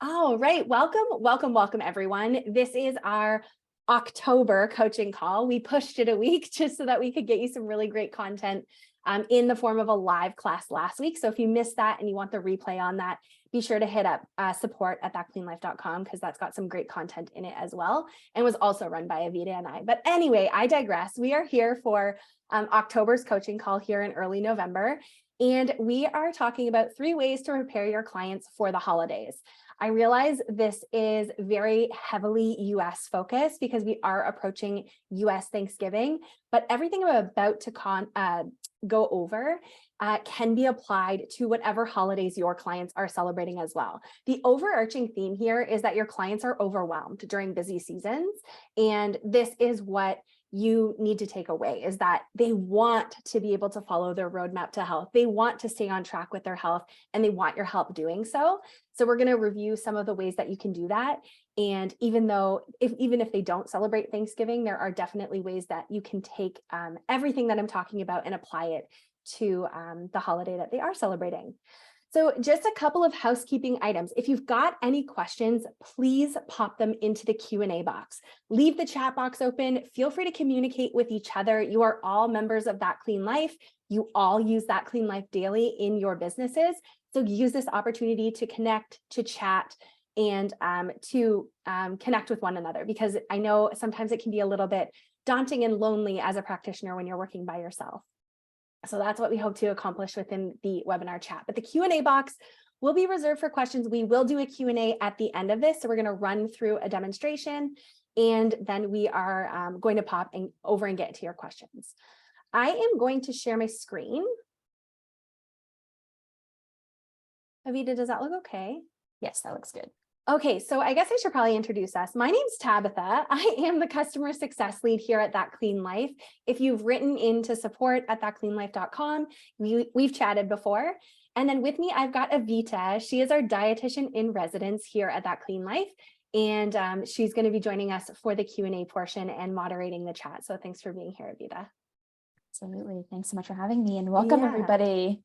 All right, welcome everyone. This is our October coaching call. We pushed it a week just so that we could get you some really great content in the form of a live class last week. So if you missed that and you want the replay on that, be sure to hit up support@thatcleanlife.com because that's got some great content in it as well, and was also run by Avita and I. But anyway, I digress. We are here for October's coaching call here in early November, and we are talking about 3 ways to prepare your clients for the holidays. I realize this is very heavily US focused because we are approaching US Thanksgiving, but everything I'm about to go over can be applied to whatever holidays your clients are celebrating as well. The overarching theme here is that your clients are overwhelmed during busy seasons, and this is what you need to take away, is that they want to be able to follow their roadmap to health. They want to stay on track with their health, and they want your help doing so. So we're going to review some of the ways that you can do that. And even if they don't celebrate Thanksgiving, there are definitely ways that you can take everything that I'm talking about and apply it to the holiday that they are celebrating. So just a couple of housekeeping items. If you've got any questions, please pop them into the Q&A box. Leave the chat box open. Feel free to communicate with each other. You are all members of That Clean Life. You all use That Clean Life daily in your businesses. So use this opportunity to connect, to chat, and to connect with one another, because I know sometimes it can be a little bit daunting and lonely as a practitioner when you're working by yourself. So that's what we hope to accomplish within the webinar chat. But the Q&A box will be reserved for questions. We will do a Q&A at the end of this. So we're going to run through a demonstration, and then we are going to pop over and get to your questions. I am going to share my screen. Avita, does that look okay? Yes, that looks good. Okay, so I guess I should probably introduce us. My name's Tabitha. I am the customer success lead here at That Clean Life. If you've written into support@thatcleanlife.com, we've chatted before. And then with me, I've got Avita. She is our dietitian in residence here at That Clean Life. And she's going to be joining us for the Q&A portion and moderating the chat. So thanks for being here, Avita. Absolutely. Thanks so much for having me, and welcome everybody.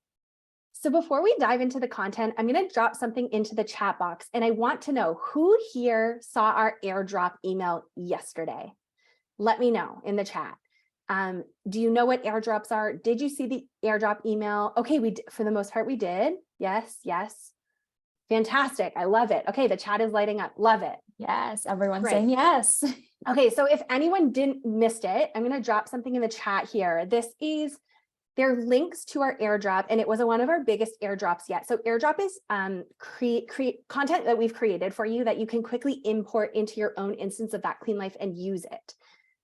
So before we dive into the content, I'm going to drop something into the chat box, and I want to know who here saw our airdrop email yesterday. Let me know in the chat. Do you know what airdrops are? Did you see the airdrop email? Okay, for the most part, we did. Yes, yes. Fantastic. I love it. Okay, the chat is lighting up. Love it. Yes, everyone's saying yes. Okay, so if anyone missed it, I'm going to drop something in the chat here. There are links to our airdrop, and it was one of our biggest airdrops yet. So airdrop is create content that we've created for you that you can quickly import into your own instance of That Clean Life and use it.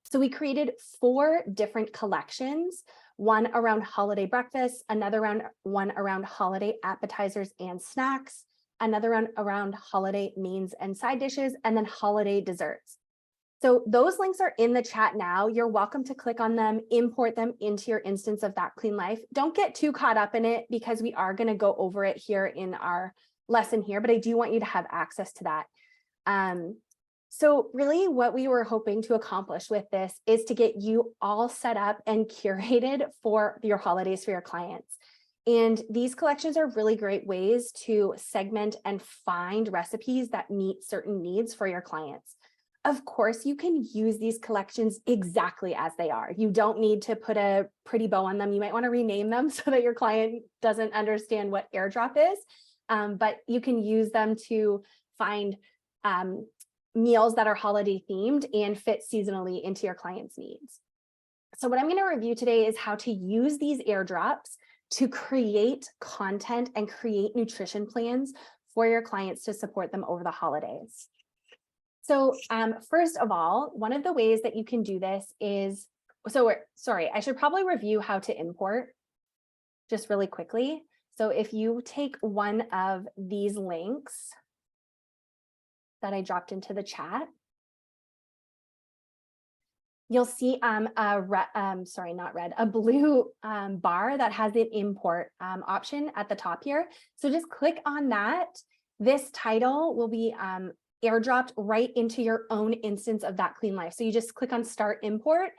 So we created 4 different collections, one around holiday breakfast, another one around holiday appetizers and snacks, another around holiday mains and side dishes, and then holiday desserts. So those links are in the chat now. You're welcome to click on them, import them into your instance of That Clean Life. Don't get too caught up in it because we are going to go over it here in our lesson here, but I do want you to have access to that. So really what we were hoping to accomplish with this is to get you all set up and curated for your holidays for your clients. And these collections are really great ways to segment and find recipes that meet certain needs for your clients. Of course, you can use these collections exactly as they are. You don't need to put a pretty bow on them. You might want to rename them so that your client doesn't understand what airdrop is, but you can use them to find meals that are holiday themed and fit seasonally into your client's needs. So what I'm going to review today is how to use these airdrops to create content and create nutrition plans for your clients to support them over the holidays. So first of all, one of the ways that you can do this is, I should probably review how to import just really quickly. So if you take one of these links that I dropped into the chat, you'll see a blue bar that has an import option at the top here. So just click on that. This title will be airdropped right into your own instance of That Clean Life. So you just click on Start Import.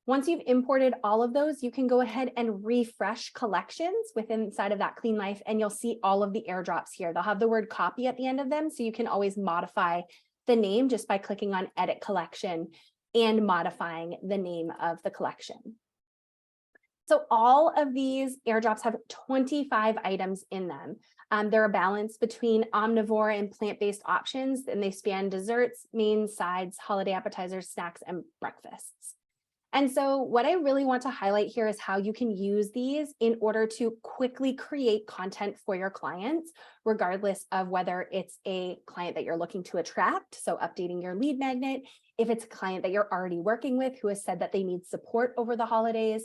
Once you've imported all of those, you can go ahead and refresh collections inside of that Clean Life, and you'll see all of the airdrops here. They'll have the word copy at the end of them, so you can always modify the name just by clicking on Edit Collection and modifying the name of the collection. So all of these airdrops have 25 items in them. They're a balance between omnivore and plant-based options, and they span desserts, mains, sides, holiday appetizers, snacks, and breakfasts. And so what I really want to highlight here is how you can use these in order to quickly create content for your clients, regardless of whether it's a client that you're looking to attract, so updating your lead magnet, if it's a client that you're already working with who has said that they need support over the holidays,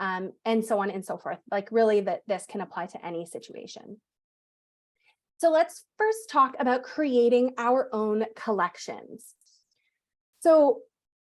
and so on and so forth. Like really that this can apply to any situation. So let's first talk about creating our own collections. So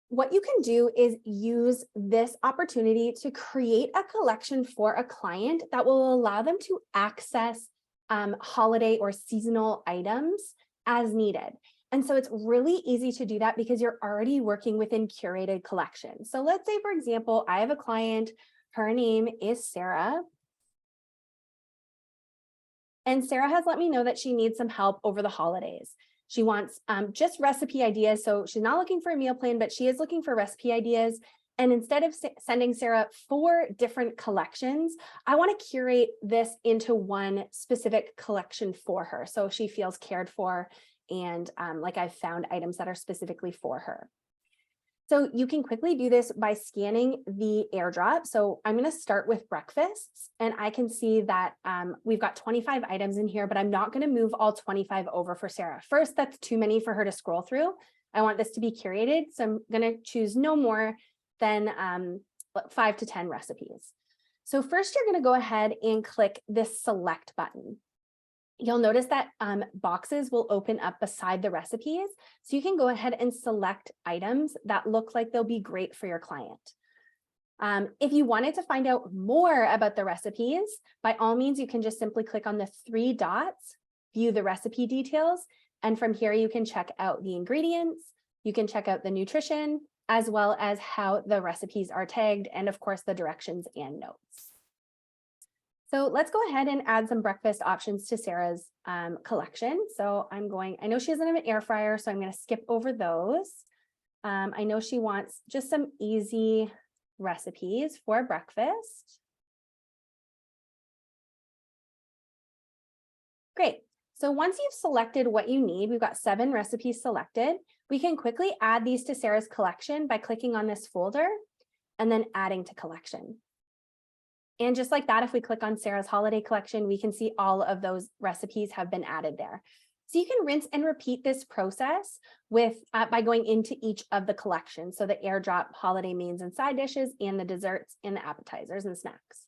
what you can do is use this opportunity to create a collection for a client that will allow them to access holiday or seasonal items as needed. And so it's really easy to do that because you're already working within curated collections. So let's say, for example, I have a client, her name is Sarah. And Sarah has let me know that she needs some help over the holidays. She wants just recipe ideas. So she's not looking for a meal plan, but she is looking for recipe ideas. And instead of sending Sarah 4 different collections, I want to curate this into one specific collection for her, so she feels cared for and like I've found items that are specifically for her. So you can quickly do this by scanning the airdrop. So I'm going to start with breakfasts, and I can see that we've got 25 items in here, but I'm not going to move all 25 over for Sarah. First, that's too many for her to scroll through. I want this to be curated, so I'm going to choose no more than 5 to 10 recipes. So first, you're going to go ahead and click this select button. You'll notice that boxes will open up beside the recipes, so you can go ahead and select items that look like they'll be great for your client. If you wanted to find out more about the recipes, by all means, you can just simply click on the 3 dots, view the recipe details, and from here you can check out the ingredients, you can check out the nutrition, as well as how the recipes are tagged, and of course the directions and notes. So let's go ahead and add some breakfast options to Sarah's collection. So I know she doesn't have an air fryer, so I'm going to skip over those. I know she wants just some easy recipes for breakfast. Great. So once you've selected what you need, we've got 7 recipes selected. We can quickly add these to Sarah's collection by clicking on this folder and then adding to collection. And just like that, if we click on Sarah's holiday collection, we can see all of those recipes have been added there. So you can rinse and repeat this process by going into each of the collections. So the airdrop, holiday mains and side dishes, and the desserts and the appetizers and snacks.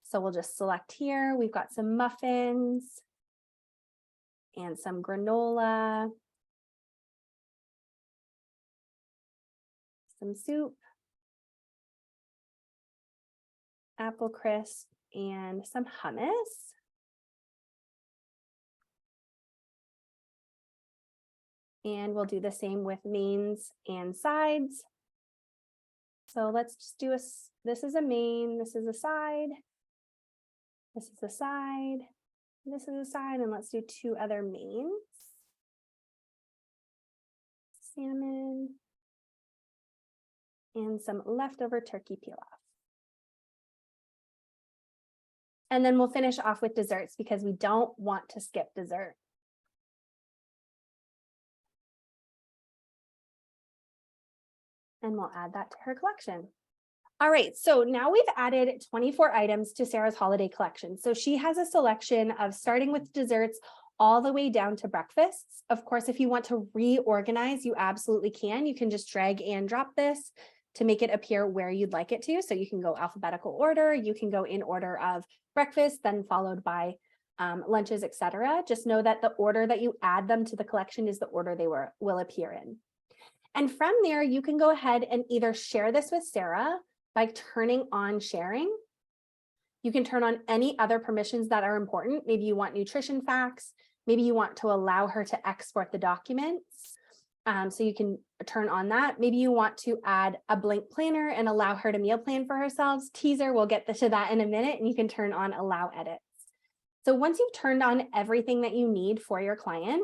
So we'll just select here. We've got some muffins and some granola, some soup, apple crisp, and some hummus. And we'll do the same with mains and sides. So let's just do this is a main, this is a side, this is a side, this is a side, and let's do 2 other mains. Salmon and some leftover turkey pilaf. And then we'll finish off with desserts because we don't want to skip dessert. And we'll add that to her collection. All right, so now we've added 24 items to Sarah's holiday collection. So she has a selection of starting with desserts all the way down to breakfasts. Of course, if you want to reorganize, you absolutely can. You can just drag and drop this to make it appear where you'd like it to. So you can go alphabetical order, you can go in order of breakfast, then followed by lunches, etc. Just know that the order that you add them to the collection is the order they will appear in. And from there, you can go ahead and either share this with Sarah by turning on sharing. You can turn on any other permissions that are important. Maybe you want nutrition facts. Maybe you want to allow her to export the documents. So you can turn on that. Maybe you want to add a blank planner and allow her to meal plan for herself. Teaser, we'll get to that in a minute, and you can turn on allow edits. So once you've turned on everything that you need for your client,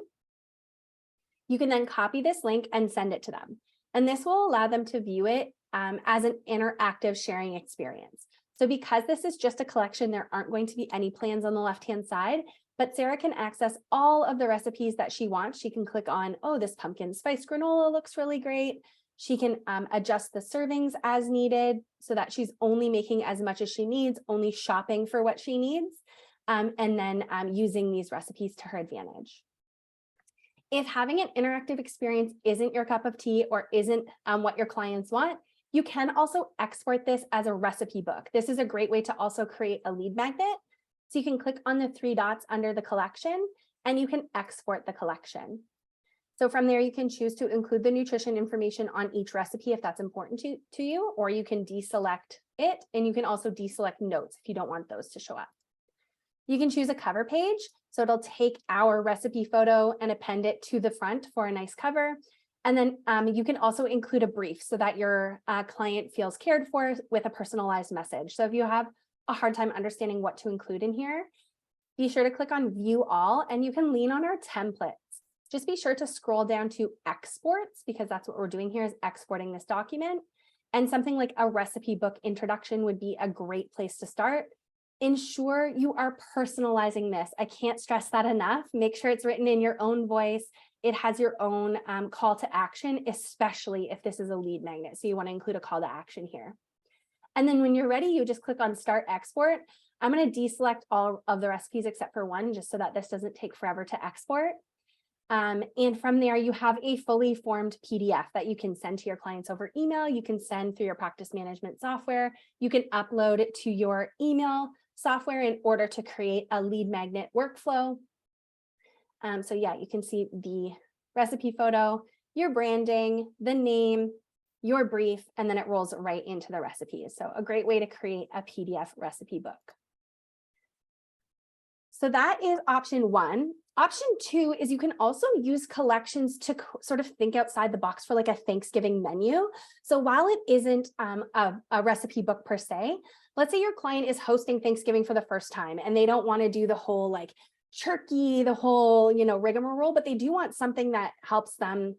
you can then copy this link and send it to them. And this will allow them to view it as an interactive sharing experience. So because this is just a collection, there aren't going to be any plans on the left-hand side, but Sarah can access all of the recipes that she wants. She can click on, oh, this pumpkin spice granola looks really great. She can adjust the servings as needed so that she's only making as much as she needs, only shopping for what she needs, and then using these recipes to her advantage. If having an interactive experience isn't your cup of tea or isn't what your clients want, you can also export this as a recipe book. This is a great way to also create a lead magnet. So you can click on the 3 dots under the collection and you can export the collection. So from there, you can choose to include the nutrition information on each recipe if that's important to you, or you can deselect it, and you can also deselect notes if you don't want those to show up. You can choose a cover page. So it'll take our recipe photo and append it to the front for a nice cover. And then you can also include a brief so that your client feels cared for with a personalized message. So if you have a hard time understanding what to include in here, be sure to click on view all, and you can lean on our templates. Just be sure to scroll down to exports, because that's what we're doing here, is exporting this document. And something like a recipe book introduction would be a great place to start. Ensure you are personalizing this. I can't stress that enough. Make sure it's written in your own voice. It has your own call to action, especially if this is a lead magnet. So you want to include a call to action here. And then when you're ready, you just click on Start Export. I'm going to deselect all of the recipes except for one, just so that this doesn't take forever to export. And from there, you have a fully formed PDF that you can send to your clients over email. You can send through your practice management software. You can upload it to your email software in order to create a lead magnet workflow. So yeah, you can see the recipe photo, your branding, the name, your brief, and then it rolls right into the recipes. So a great way to create a PDF recipe book. So that is option 1. Option 2 is you can also use collections to sort of think outside the box for like a Thanksgiving menu. So while it isn't a recipe book per se, let's say your client is hosting Thanksgiving for the first time and they don't want to do the whole like turkey, the whole, rigmarole, but they do want something that helps them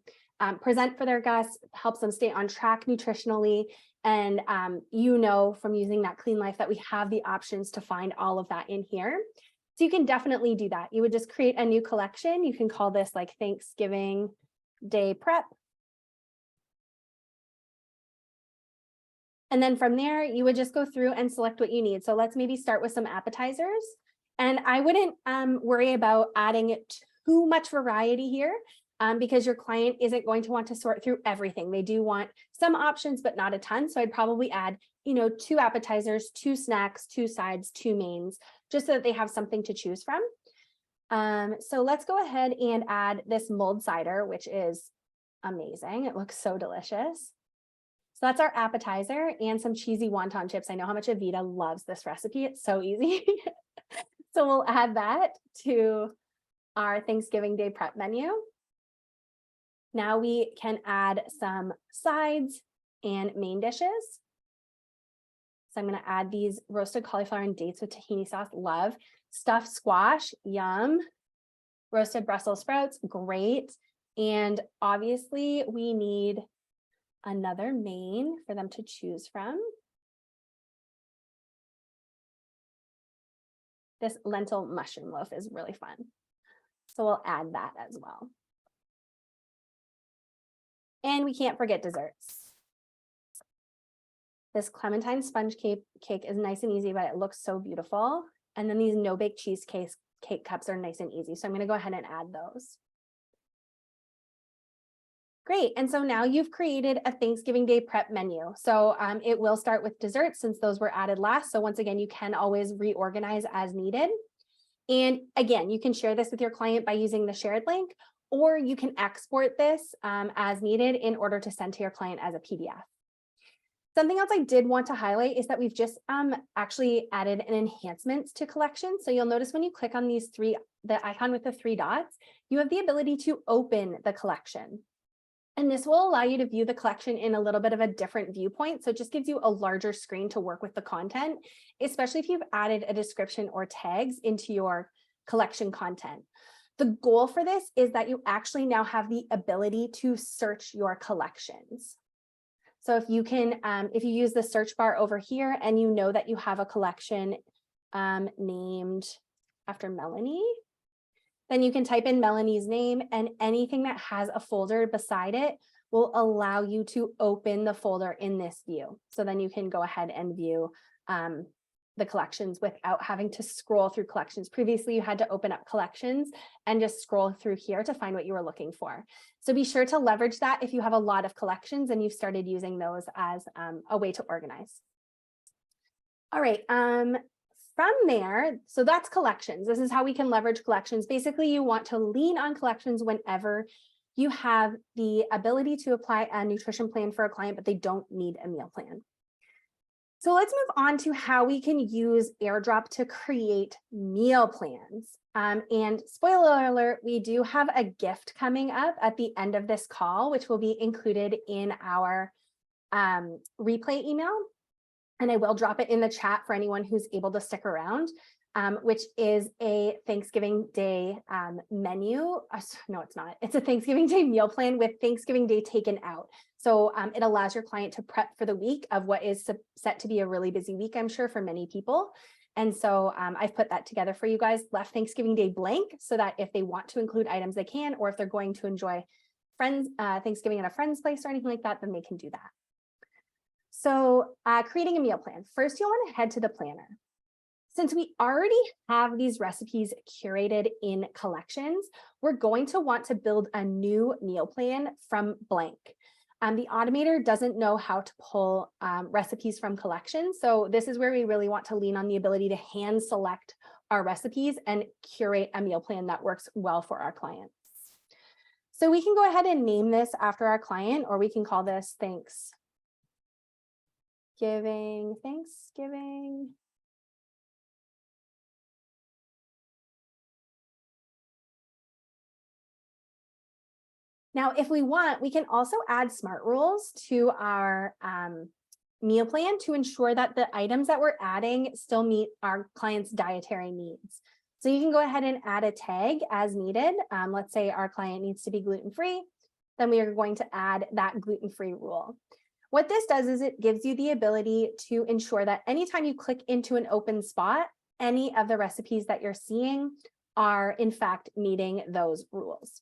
present for their guests, helps them stay on track nutritionally. And from using that Clean Life that we have the options to find all of that in here. So you can definitely do that. You would just create a new collection. You can call this like Thanksgiving Day Prep. And then from there, you would just go through and select what you need. So let's maybe start with some appetizers. And I wouldn't worry about adding too much variety here because your client isn't going to want to sort through everything. They do want some options, but not a ton. So I'd probably add, 2 appetizers, 2 snacks, 2 sides, 2 mains, just so that they have something to choose from. So let's go ahead and add this mulled cider, which is amazing. It looks so delicious. So that's our appetizer, and some cheesy wonton chips. I know how much Avita loves this recipe. It's so easy. So we'll add that to our Thanksgiving Day prep menu. Now we can add some sides and main dishes. So I'm going to add these roasted cauliflower and dates with tahini sauce, love. Stuffed squash, yum. Roasted Brussels sprouts, great. And obviously we need another main for them to choose from. This lentil mushroom loaf is really fun. So we'll add that as well. And we can't forget desserts. This clementine sponge cake is nice and easy, but it looks so beautiful. And then these no-bake cheesecake cups are nice and easy. So I'm going to go ahead and add those. Great. And so now you've created a Thanksgiving Day prep menu. So it will start with desserts since those were added last. So once again, you can always reorganize as needed. And again, you can share this with your client by using the shared link, or you can export this as needed in order to send to your client as a PDF. Something else I did want to highlight is that we've just actually added an enhancement to collections. So you'll notice when you click on the icon with the 3 dots, you have the ability to open the collection. And this will allow you to view the collection in a little bit of a different viewpoint. So it just gives you a larger screen to work with the content, especially if you've added a description or tags into your collection content. The goal for this is that you actually now have the ability to search your collections. So if you can, if you use the search bar over here and you know that you have a collection named after Melanie, then you can type in Melanie's name, and anything that has a folder beside it will allow you to open the folder in this view. So then you can go ahead and view the collections without having to scroll through collections. Previously, you had to open up collections and just scroll through here to find what you were looking for. So be sure to leverage that if you have a lot of collections and you've started using those as a way to organize. All right. From there, so that's collections. This is how we can leverage collections. Basically, you want to lean on collections whenever you have the ability to apply a nutrition plan for a client, but they don't need a meal plan. So let's move on to how we can use AirDrop to create meal plans. And spoiler alert, we do have a gift coming up at the end of this call, which will be included in our replay email. And I will drop it in the chat for anyone who's able to stick around, which is a Thanksgiving Day menu. No, it's not. It's a Thanksgiving Day meal plan with Thanksgiving Day taken out. So it allows your client to prep for the week of what is set to be a really busy week, I'm sure, for many people. And so I've put that together for you guys, left Thanksgiving Day blank so that if they want to include items, they can, or if they're going to enjoy Thanksgiving at a friend's place or anything like that, then they can do that. So creating a meal plan. First, you'll want to head to the planner. Since we already have these recipes curated in collections, we're going to want to build a new meal plan from blank. The automator doesn't know how to pull recipes from collections. So this is where we really want to lean on the ability to hand select our recipes and curate a meal plan that works well for our clients. So we can go ahead and name this after our client, or we can call this Thanksgiving. Now, if we want, we can also add smart rules to our meal plan to ensure that the items that we're adding still meet our client's dietary needs. So you can go ahead and add a tag as needed. Let's say our client needs to be gluten-free, then we are going to add that gluten-free rule. What this does is it gives you the ability to ensure that anytime you click into an open spot, any of the recipes that you're seeing are in fact meeting those rules.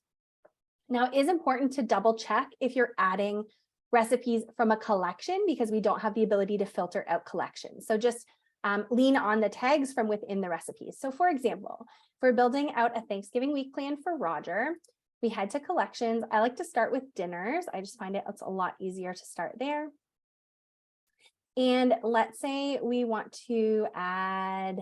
Now, it is important to double check if you're adding recipes from a collection because we don't have the ability to filter out collections. So just lean on the tags from within the recipes. So for example, if we're building out a Thanksgiving week plan for Roger, we head to collections. I like to start with dinners. I just find it's a lot easier to start there. And let's say we want to add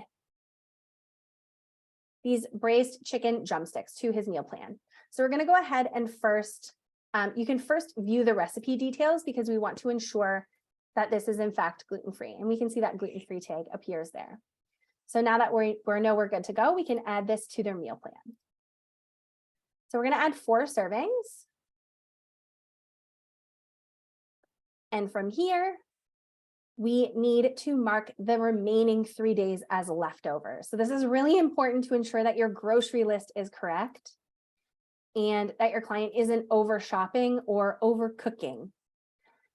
these braised chicken drumsticks to his meal plan. So we're going to go ahead and first, you can first view the recipe details because we want to ensure that this is in fact gluten-free, and we can see that gluten-free tag appears there. So now that we know we're good to go, we can add this to their meal plan. So we're going to add 4 servings. And from here, we need to mark the remaining 3 days as leftovers. So this is really important to ensure that your grocery list is correct and that your client isn't over shopping or over cooking.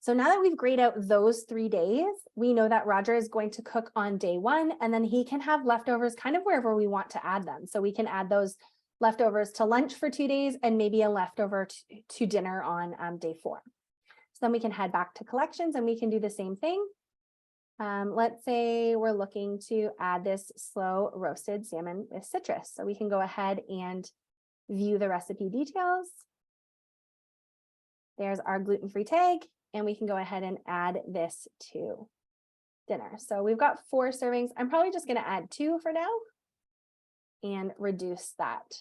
So now that we've grayed out those 3 days, we know that Roger is going to cook on day 1, and then he can have leftovers kind of wherever we want to add them. So we can add those leftovers to lunch for 2 days and maybe a leftover to dinner on day 4. So then we can head back to collections and we can do the same thing. Let's say we're looking to add this slow roasted salmon with citrus. So we can go ahead and view the recipe details. There's our gluten-free tag, and we can go ahead and add this to dinner. So we've got 4 servings. I'm probably just going to add 2 for now and reduce that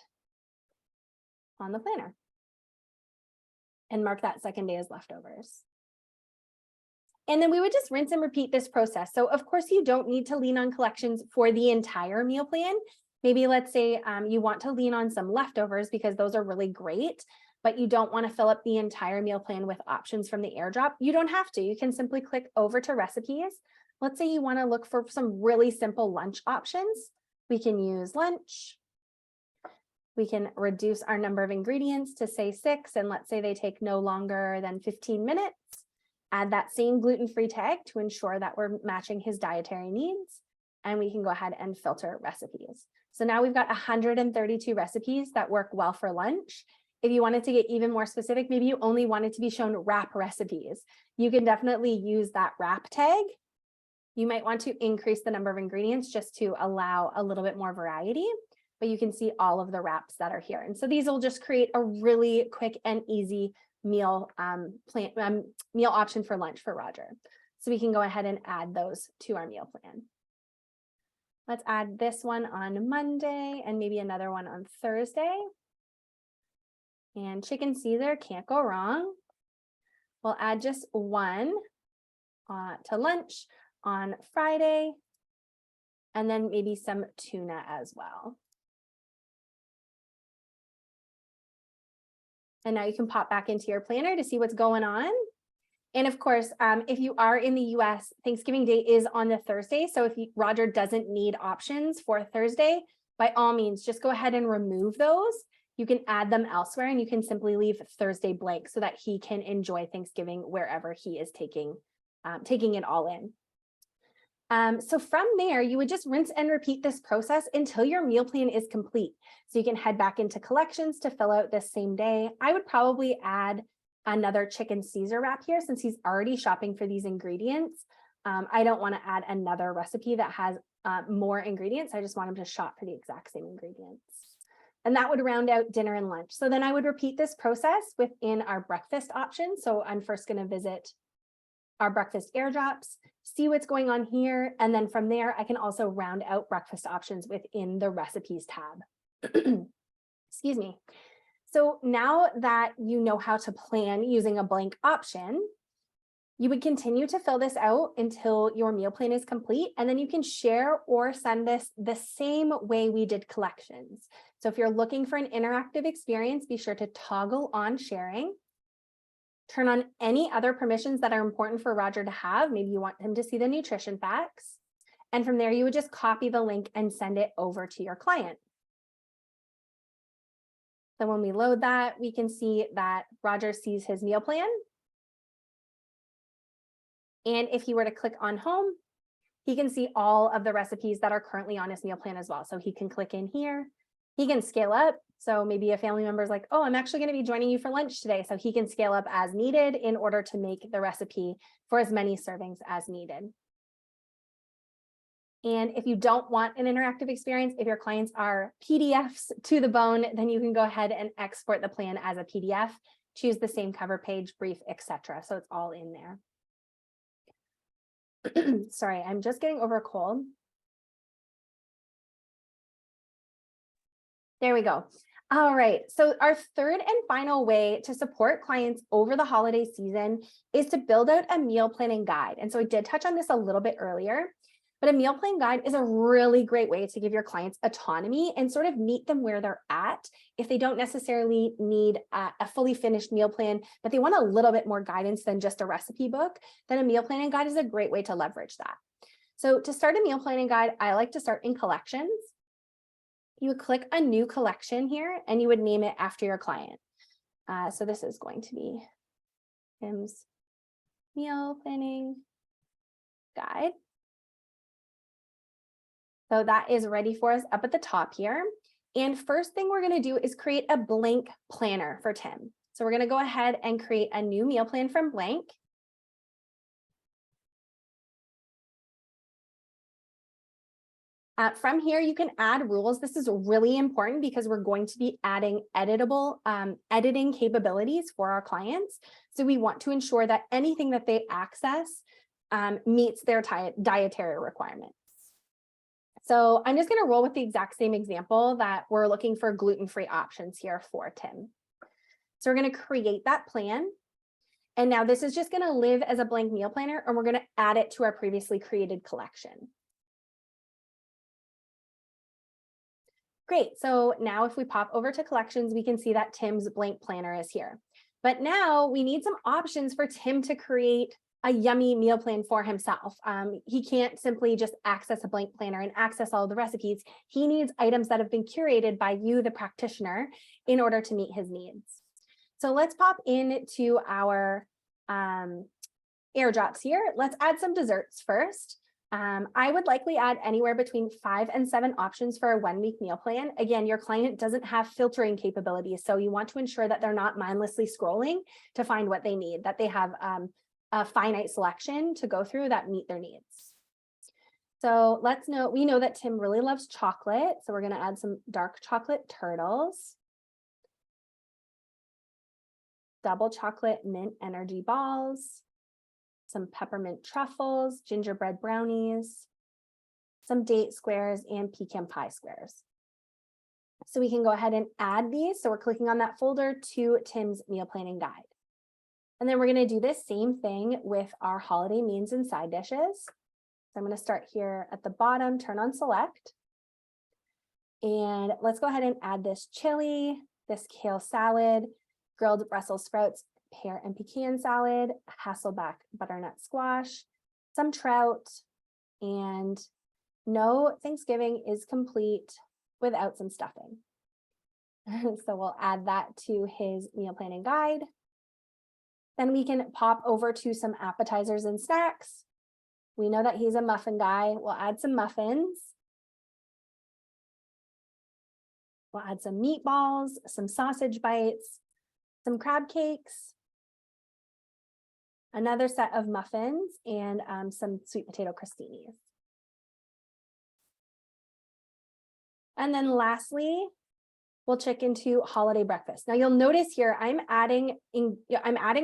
on the planner and mark that second day as leftovers. And then we would just rinse and repeat this process. So of course you don't need to lean on collections for the entire meal plan. Maybe let's say you want to lean on some leftovers because those are really great. but you don't want to fill up the entire meal plan with options from the airdrop, you don't have to. You can simply click over to recipes. Let's say you want to look for some really simple lunch options. We can use lunch. We can reduce our number of ingredients to say 6, and let's say they take no longer than 15 minutes. Add that same gluten-free tag to ensure that we're matching his dietary needs. And we can go ahead and filter recipes. So now we've got 132 recipes that work well for lunch. If you wanted to get even more specific, maybe you only wanted to be shown wrap recipes. You can definitely use that wrap tag. You might want to increase the number of ingredients just to allow a little bit more variety, but you can see all of the wraps that are here. And so these will just create a really quick and easy meal meal option for lunch for Roger. So we can go ahead and add those to our meal plan. Let's add this one on Monday and maybe another one on Thursday. And chicken Caesar, can't go wrong. We'll add just one to lunch on Friday, and then maybe some tuna as well. And now you can pop back into your planner to see what's going on. And of course, if you are in the US, Thanksgiving Day is on the Thursday. So if Roger doesn't need options for Thursday, by all means, just go ahead and remove those. You can add them elsewhere, and you can simply leave Thursday blank so that he can enjoy Thanksgiving wherever he is taking it all in. So from there, you would just rinse and repeat this process until your meal plan is complete. So you can head back into collections to fill out this same day. I would probably add another chicken Caesar wrap here since he's already shopping for these ingredients. I don't want to add another recipe that has more ingredients. I just want him to shop for the exact same ingredients. And that would round out dinner and lunch. So then I would repeat this process within our breakfast option. So I'm first going to visit our breakfast airdrops, see what's going on here. And then from there, I can also round out breakfast options within the recipes tab. Excuse me. So now that you know how to plan using a blank option, you would continue to fill this out until your meal plan is complete, and then you can share or send this the same way we did collections. So if you're looking for an interactive experience, be sure to toggle on sharing, turn on any other permissions that are important for Roger to have. Maybe you want him to see the nutrition facts, and from there you would just copy the link and send it over to your client. So when we load that, we can see that Roger sees his meal plan. And if he were to click on home, he can see all of the recipes that are currently on his meal plan as well. So he can click in here, he can scale up. So maybe a family member is like, oh, I'm actually going to be joining you for lunch today. So he can scale up as needed in order to make the recipe for as many servings as needed. And if you don't want an interactive experience, if your clients are PDFs to the bone, then you can go ahead and export the plan as a PDF, choose the same cover page, brief, etc. So it's all in there. Sorry, I'm just getting over a cold. There we go. All right, so our third and final way to support clients over the holiday season is to build out a meal planning guide. And so I did touch on this a little bit earlier, but a meal plan guide is a really great way to give your clients autonomy and sort of meet them where they're at. If they don't necessarily need a fully finished meal plan, but they want a little bit more guidance than just a recipe book, then a meal planning guide is a great way to leverage that. So to start a meal planning guide, I like to start in collections. You would click a new collection here and you would name it after your client. So this is going to be Tim's meal planning guide. So that is ready for us up at the top here. And first thing we're going to do is create a blank planner for Tim. So we're going to go ahead and create a new meal plan from blank. From here, you can add rules. This is really important because we're going to be adding editable editing capabilities for our clients. So we want to ensure that anything that they access meets their dietary requirements. So I'm just going to roll with the exact same example that we're looking for gluten-free options here for Tim. So we're going to create that plan. And now this is just going to live as a blank meal planner, and we're going to add it to our previously created collection. Great. So now if we pop over to collections, we can see that Tim's blank planner is here. But now we need some options for Tim to create a yummy meal plan for himself. He can't simply just access a blank planner and access all the recipes. He needs items that have been curated by you, the practitioner, in order to meet his needs. So let's pop into our airdrops here. Let's add some desserts first. I would likely add anywhere between 5 and 7 options for a 1-week meal plan. Again, your client doesn't have filtering capabilities, so you want to ensure that they're not mindlessly scrolling to find what they need, that they have a finite selection to go through that meet their needs. So we know that Tim really loves chocolate, so we're going to add some dark chocolate turtles, double chocolate mint energy balls, some peppermint truffles, gingerbread brownies, some date squares, and pecan pie squares. So we can go ahead and add these. So we're clicking on that folder to Tim's meal planning guide. And then we're going to do this same thing with our holiday means and side dishes. So I'm going to start here at the bottom, turn on select. And let's go ahead and add this chili, this kale salad, grilled Brussels sprouts, pear and pecan salad, Hasselback butternut squash, some trout, and no Thanksgiving is complete without some stuffing. So we'll add that to his meal planning guide. Then we can pop over to some appetizers and snacks. We know that he's a muffin guy. We'll add some muffins. We'll add some meatballs, some sausage bites, some crab cakes, another set of muffins, and some sweet potato crostinis. And then lastly, we'll check into holiday breakfast. Now you'll notice here, I'm adding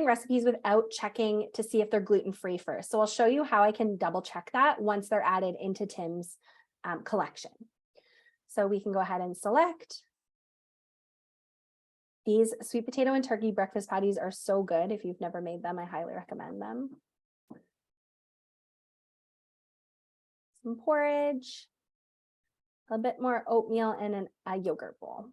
recipes without checking to see if they're gluten-free first. So I'll show you how I can double check that once they're added into Tim's collection. So we can go ahead and select. These sweet potato and turkey breakfast patties are so good. If you've never made them, I highly recommend them. Some porridge, a bit more oatmeal, and a yogurt bowl.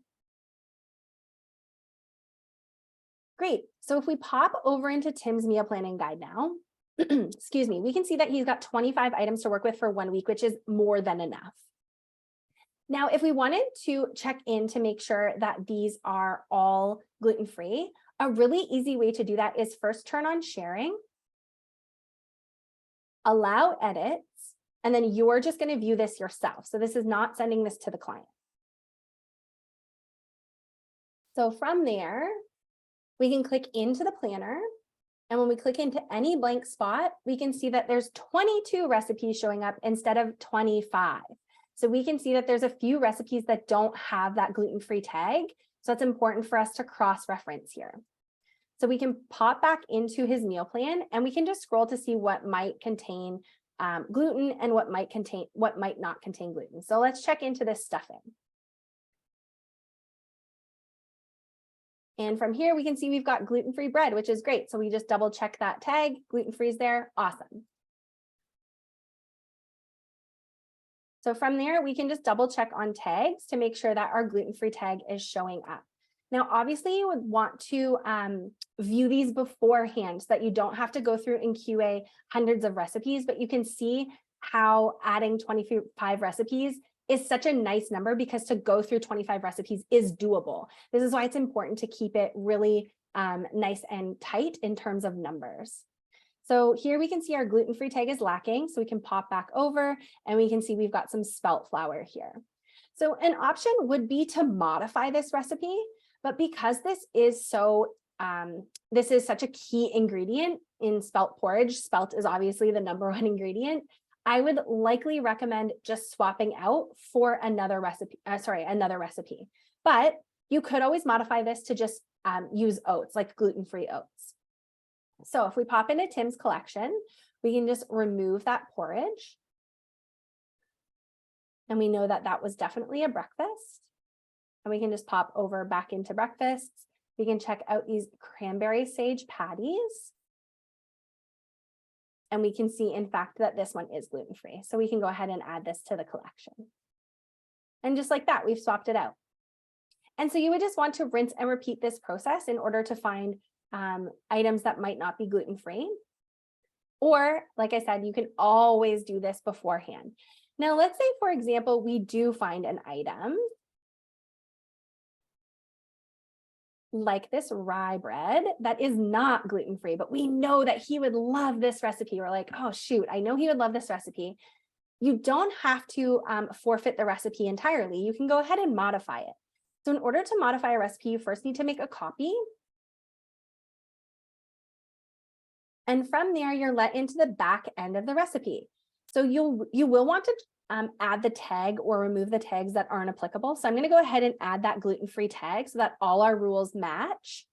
Great. So if we pop over into Tim's meal planning guide now, excuse me, we can see that he's got 25 items to work with for 1 week, which is more than enough. Now, if we wanted to check in to make sure that these are all gluten-free, a really easy way to do that is first turn on sharing, allow edits, and then you're just going to view this yourself. So this is not sending this to the client. So from there, we can click into the planner. And when we click into any blank spot, we can see that there's 22 recipes showing up instead of 25. So we can see that there's a few recipes that don't have that gluten-free tag. So it's important for us to cross-reference here. So we can pop back into his meal plan and we can just scroll to see what might contain gluten and what might not contain gluten. So let's check into this stuffing. And from here, we can see we've got gluten-free bread, which is great. So we just double check that tag, gluten-free is there, awesome. So from there, we can just double check on tags to make sure that our gluten-free tag is showing up. Now, obviously, you would want to view these beforehand so that you don't have to go through and QA hundreds of recipes, but you can see how adding 25 recipes is such a nice number because to go through 25 recipes is doable. This is why it's important to keep it really nice and tight in terms of numbers. So here we can see our gluten-free tag is lacking, so we can pop back over and we can see we've got some spelt flour here. So an option would be to modify this recipe, but because this is such a key ingredient in spelt porridge, spelt is obviously the #1 ingredient, I would likely recommend just swapping out for another recipe, But you could always modify this to just use oats, like gluten-free oats. So if we pop into Tim's collection, we can just remove that porridge. And we know that that was definitely a breakfast. And we can just pop over back into breakfasts. We can check out these cranberry sage patties. And we can see, in fact, that this one is gluten-free. So we can go ahead and add this to the collection. And just like that, we've swapped it out. And so you would just want to rinse and repeat this process in order to find items that might not be gluten-free. Or, like I said, you can always do this beforehand. Now, let's say, for example, we do find an item like this rye bread that is not gluten-free, but we know that he would love this recipe. We're like, oh, shoot, I know he would love this recipe. You don't have to forfeit the recipe entirely. You can go ahead and modify it. So in order to modify a recipe, you first need to make a copy. And from there, you're let into the back end of the recipe. So you will want to add the tag or remove the tags that aren't applicable. So I'm going to go ahead and add that gluten-free tag so that all our rules match.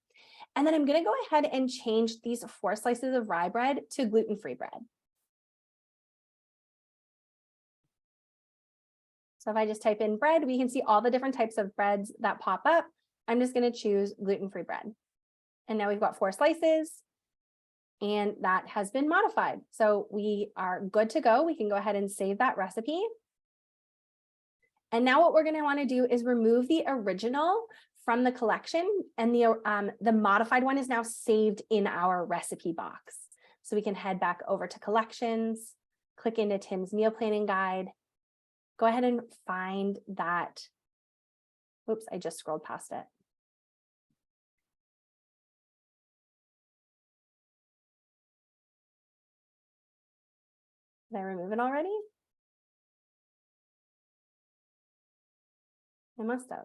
And then I'm going to go ahead and change these 4 slices of rye bread to gluten-free bread. So if I just type in bread, we can see all the different types of breads that pop up. I'm just going to choose gluten-free bread. And now we've got 4 slices. And that has been modified. So we are good to go. We can go ahead and save that recipe. And now what we're going to want to do is remove the original from the collection, and the modified one is now saved in our recipe box. So we can head back over to collections, click into Tim's meal planning guide, go ahead and find that. Oops, I just scrolled past it. Did I remove it already? I must have.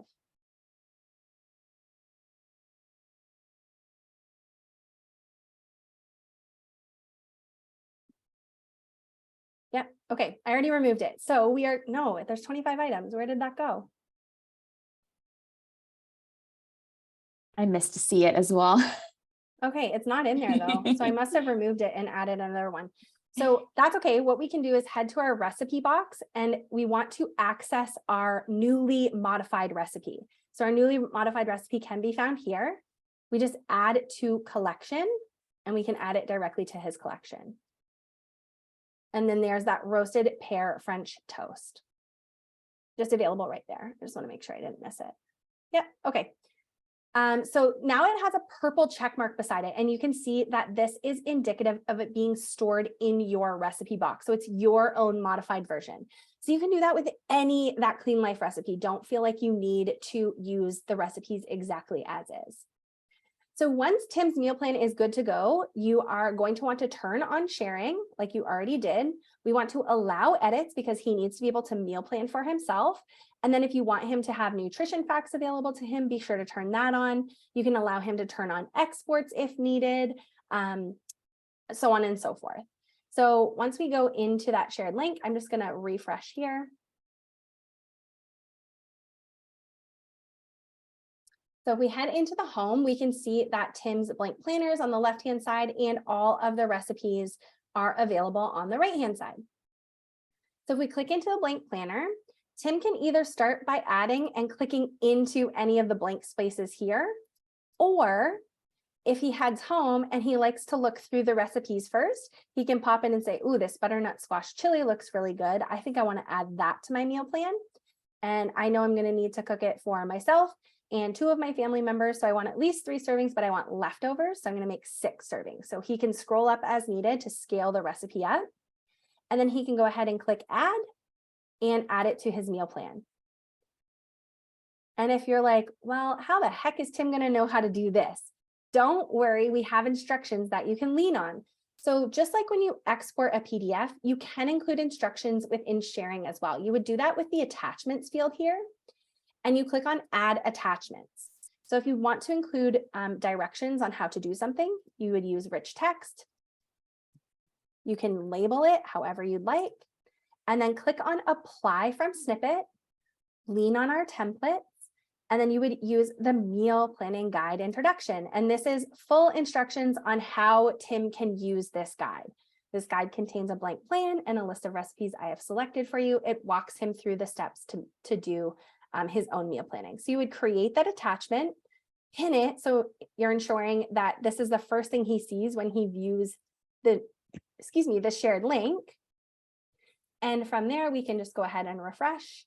Yeah, okay, I already removed it. So no, there's 25 items. Where did that go? I missed to see it as well. Okay, it's not in there though. So I must have removed it and added another one. So that's okay. What we can do is head to our recipe box, and we want to access our newly modified recipe. So our newly modified recipe can be found here. We just add it to collection, and we can add it directly to his collection. And then there's that roasted pear French toast. Just available right there. I just want to make sure I didn't miss it. Yeah, okay. So now it has a purple check mark beside it, and you can see that this is indicative of it being stored in your recipe box. So it's your own modified version. So you can do that with any That Clean Life recipe. Don't feel like you need to use the recipes exactly as is. So once Tim's meal plan is good to go, you are going to want to turn on sharing like you already did. We want to allow edits because he needs to be able to meal plan for himself. And then if you want him to have nutrition facts available to him, be sure to turn that on. You can allow him to turn on exports if needed, so on and so forth. So once we go into that shared link, I'm just going to refresh here. So if we head into the home, we can see that Tim's blank planners on the left-hand side and all of the recipes are available on the right-hand side. So if we click into the blank planner, Tim can either start by adding and clicking into any of the blank spaces here, or if he heads home and he likes to look through the recipes first, he can pop in and say, ooh, this butternut squash chili looks really good. I think I want to add that to my meal plan. And I know I'm going to need to cook it for myself and 2 of my family members. So I want at least 3 servings, but I want leftovers. So I'm going to make 6 servings. So he can scroll up as needed to scale the recipe up. And then he can go ahead and click add and add it to his meal plan. And if you're like, well, how the heck is Tim going to know how to do this? Don't worry, we have instructions that you can lean on. So just like when you export a PDF, you can include instructions within sharing as well. You would do that with the attachments field here, and you click on add attachments. So if you want to include directions on how to do something, you would use rich text. You can label it however you'd like, and then click on apply from snippet, lean on our templates, and then you would use the meal planning guide introduction. And this is full instructions on how Tim can use this guide. This guide contains a blank plan and a list of recipes I have selected for you. It walks him through the steps to do his own meal planning. So you would create that attachment, pin it, so you're ensuring that this is the first thing he sees when he views the shared link. And from there, we can just go ahead and refresh.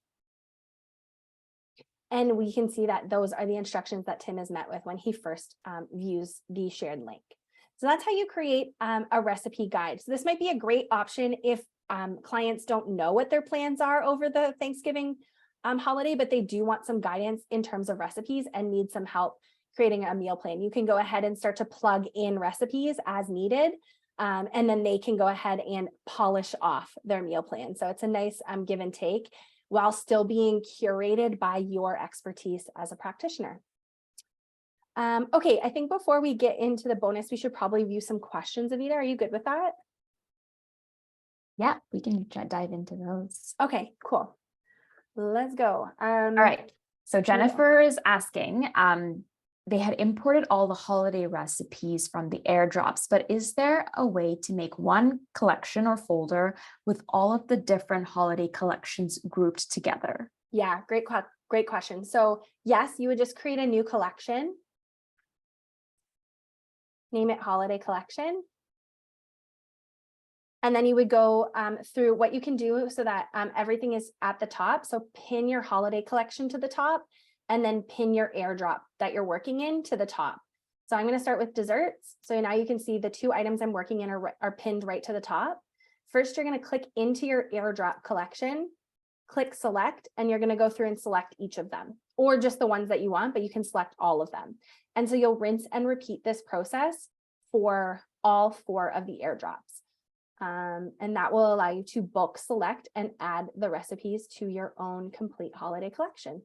And we can see that those are the instructions that Tim is met with when he first views the shared link. So that's how you create a recipe guide. So this might be a great option if clients don't know what their plans are over the Thanksgiving holiday, but they do want some guidance in terms of recipes and need some help creating a meal plan. You can go ahead and start to plug in recipes as needed, and then they can go ahead and polish off their meal plan. So it's a nice give and take while still being curated by your expertise as a practitioner. Okay, I think before we get into the bonus, we should probably view some questions. Avita, are you good with that? Yeah, we can dive into those. Okay, cool. Let's go. All right. So Jennifer is asking, they had imported all the holiday recipes from the airdrops, but is there a way to make one collection or folder with all of the different holiday collections grouped together? Yeah, great question. So yes, you would just create a new collection. Name it holiday collection. And then you would go through what you can do so that everything is at the top. So pin your holiday collection to the top and then pin your airdrop that you're working in to the top. So I'm going to start with desserts. So now you can see the 2 items I'm working in are pinned right to the top. First, you're going to click into your airdrop collection, click select, and you're going to go through and select each of them, or just the ones that you want, but you can select all of them. And so you'll rinse and repeat this process for all 4 of the airdrops. And that will allow you to bulk select and add the recipes to your own complete holiday collection.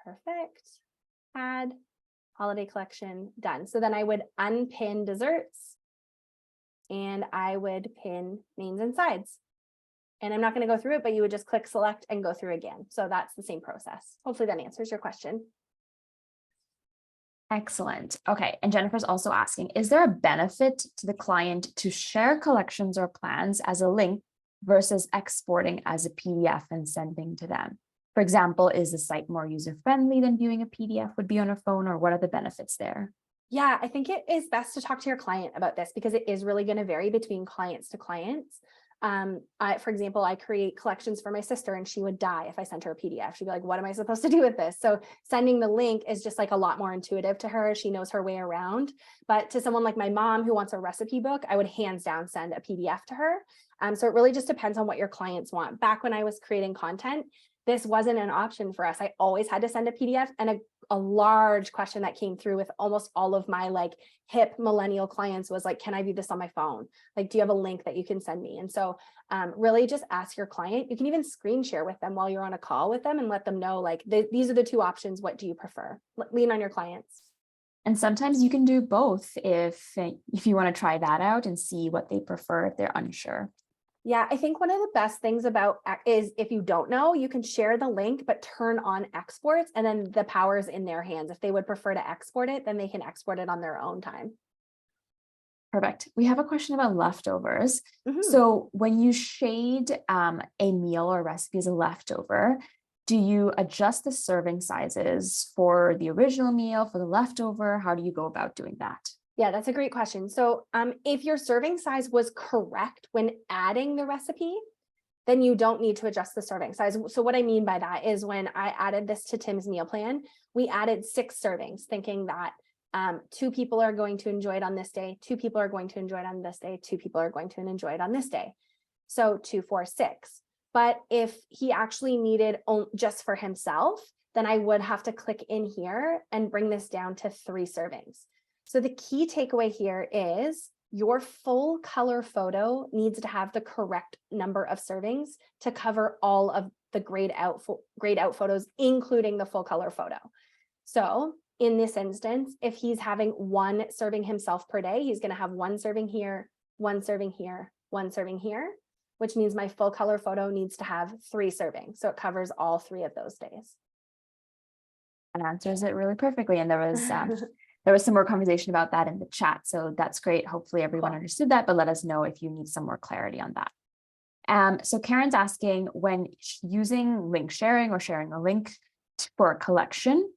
Perfect. Add holiday collection, done. So then I would unpin desserts and I would pin mains and sides. And I'm not going to go through it, but you would just click select and go through again. So that's the same process. Hopefully that answers your question. Excellent. Okay. And Jennifer's also asking, is there a benefit to the client to share collections or plans as a link versus exporting as a PDF and sending to them? For example, is the site more user-friendly than viewing a PDF would be on a phone, or what are the benefits there? Yeah, I think it is best to talk to your client about this because it is really going to vary between clients to clients. For example, I create collections for my sister and she would die if I sent her a PDF. She'd be like, what am I supposed to do with this? So sending the link is just like a lot more intuitive to her. She knows her way around. But to someone like my mom who wants a recipe book, I would hands down send a PDF to her. So it really just depends on what your clients want. Back when I was creating content, this wasn't an option for us. I always had to send a PDF, and a large question that came through with almost all of my like hip millennial clients was like, can I view this on my phone? Like, do you have a link that you can send me? And so really just ask your client. You can even screen share with them while you're on a call with them and let them know like, these are the 2 options. What do you prefer? Lean on your clients. And sometimes you can do both if you want to try that out and see what they prefer if they're unsure. Yeah, I think one of the best things about is if you don't know, you can share the link, but turn on exports, and then the power is in their hands. If they would prefer to export it, then they can export it on their own time. Perfect. We have a question about leftovers. Mm-hmm. So when you shade a meal or recipe as a leftover, do you adjust the serving sizes for the original meal, for the leftover? How do you go about doing that? Yeah, that's a great question. So if your serving size was correct when adding the recipe, then you don't need to adjust the serving size. So what I mean by that is when I added this to Tim's meal plan, we added 6 servings, thinking that 2 people are going to enjoy it on this day, 2 people are going to enjoy it on this day, 2 people are going to enjoy it on this day. So 2, 4, 6. But if he actually needed just for himself, then I would have to click in here and bring this down to 3 servings. So the key takeaway here is your full color photo needs to have the correct number of servings to cover all of the grayed out photos, including the full color photo. So in this instance, if he's having 1 serving himself per day, he's going to have 1 serving here, 1 serving here, 1 serving here, which means my full color photo needs to have 3 servings. So it covers all 3 of those days. That answers it really perfectly. And there was some more conversation about that in the chat. So that's great. Hopefully everyone understood that, but let us know if you need some more clarity on that. So Karen's asking, when using link sharing or sharing a link for a collection,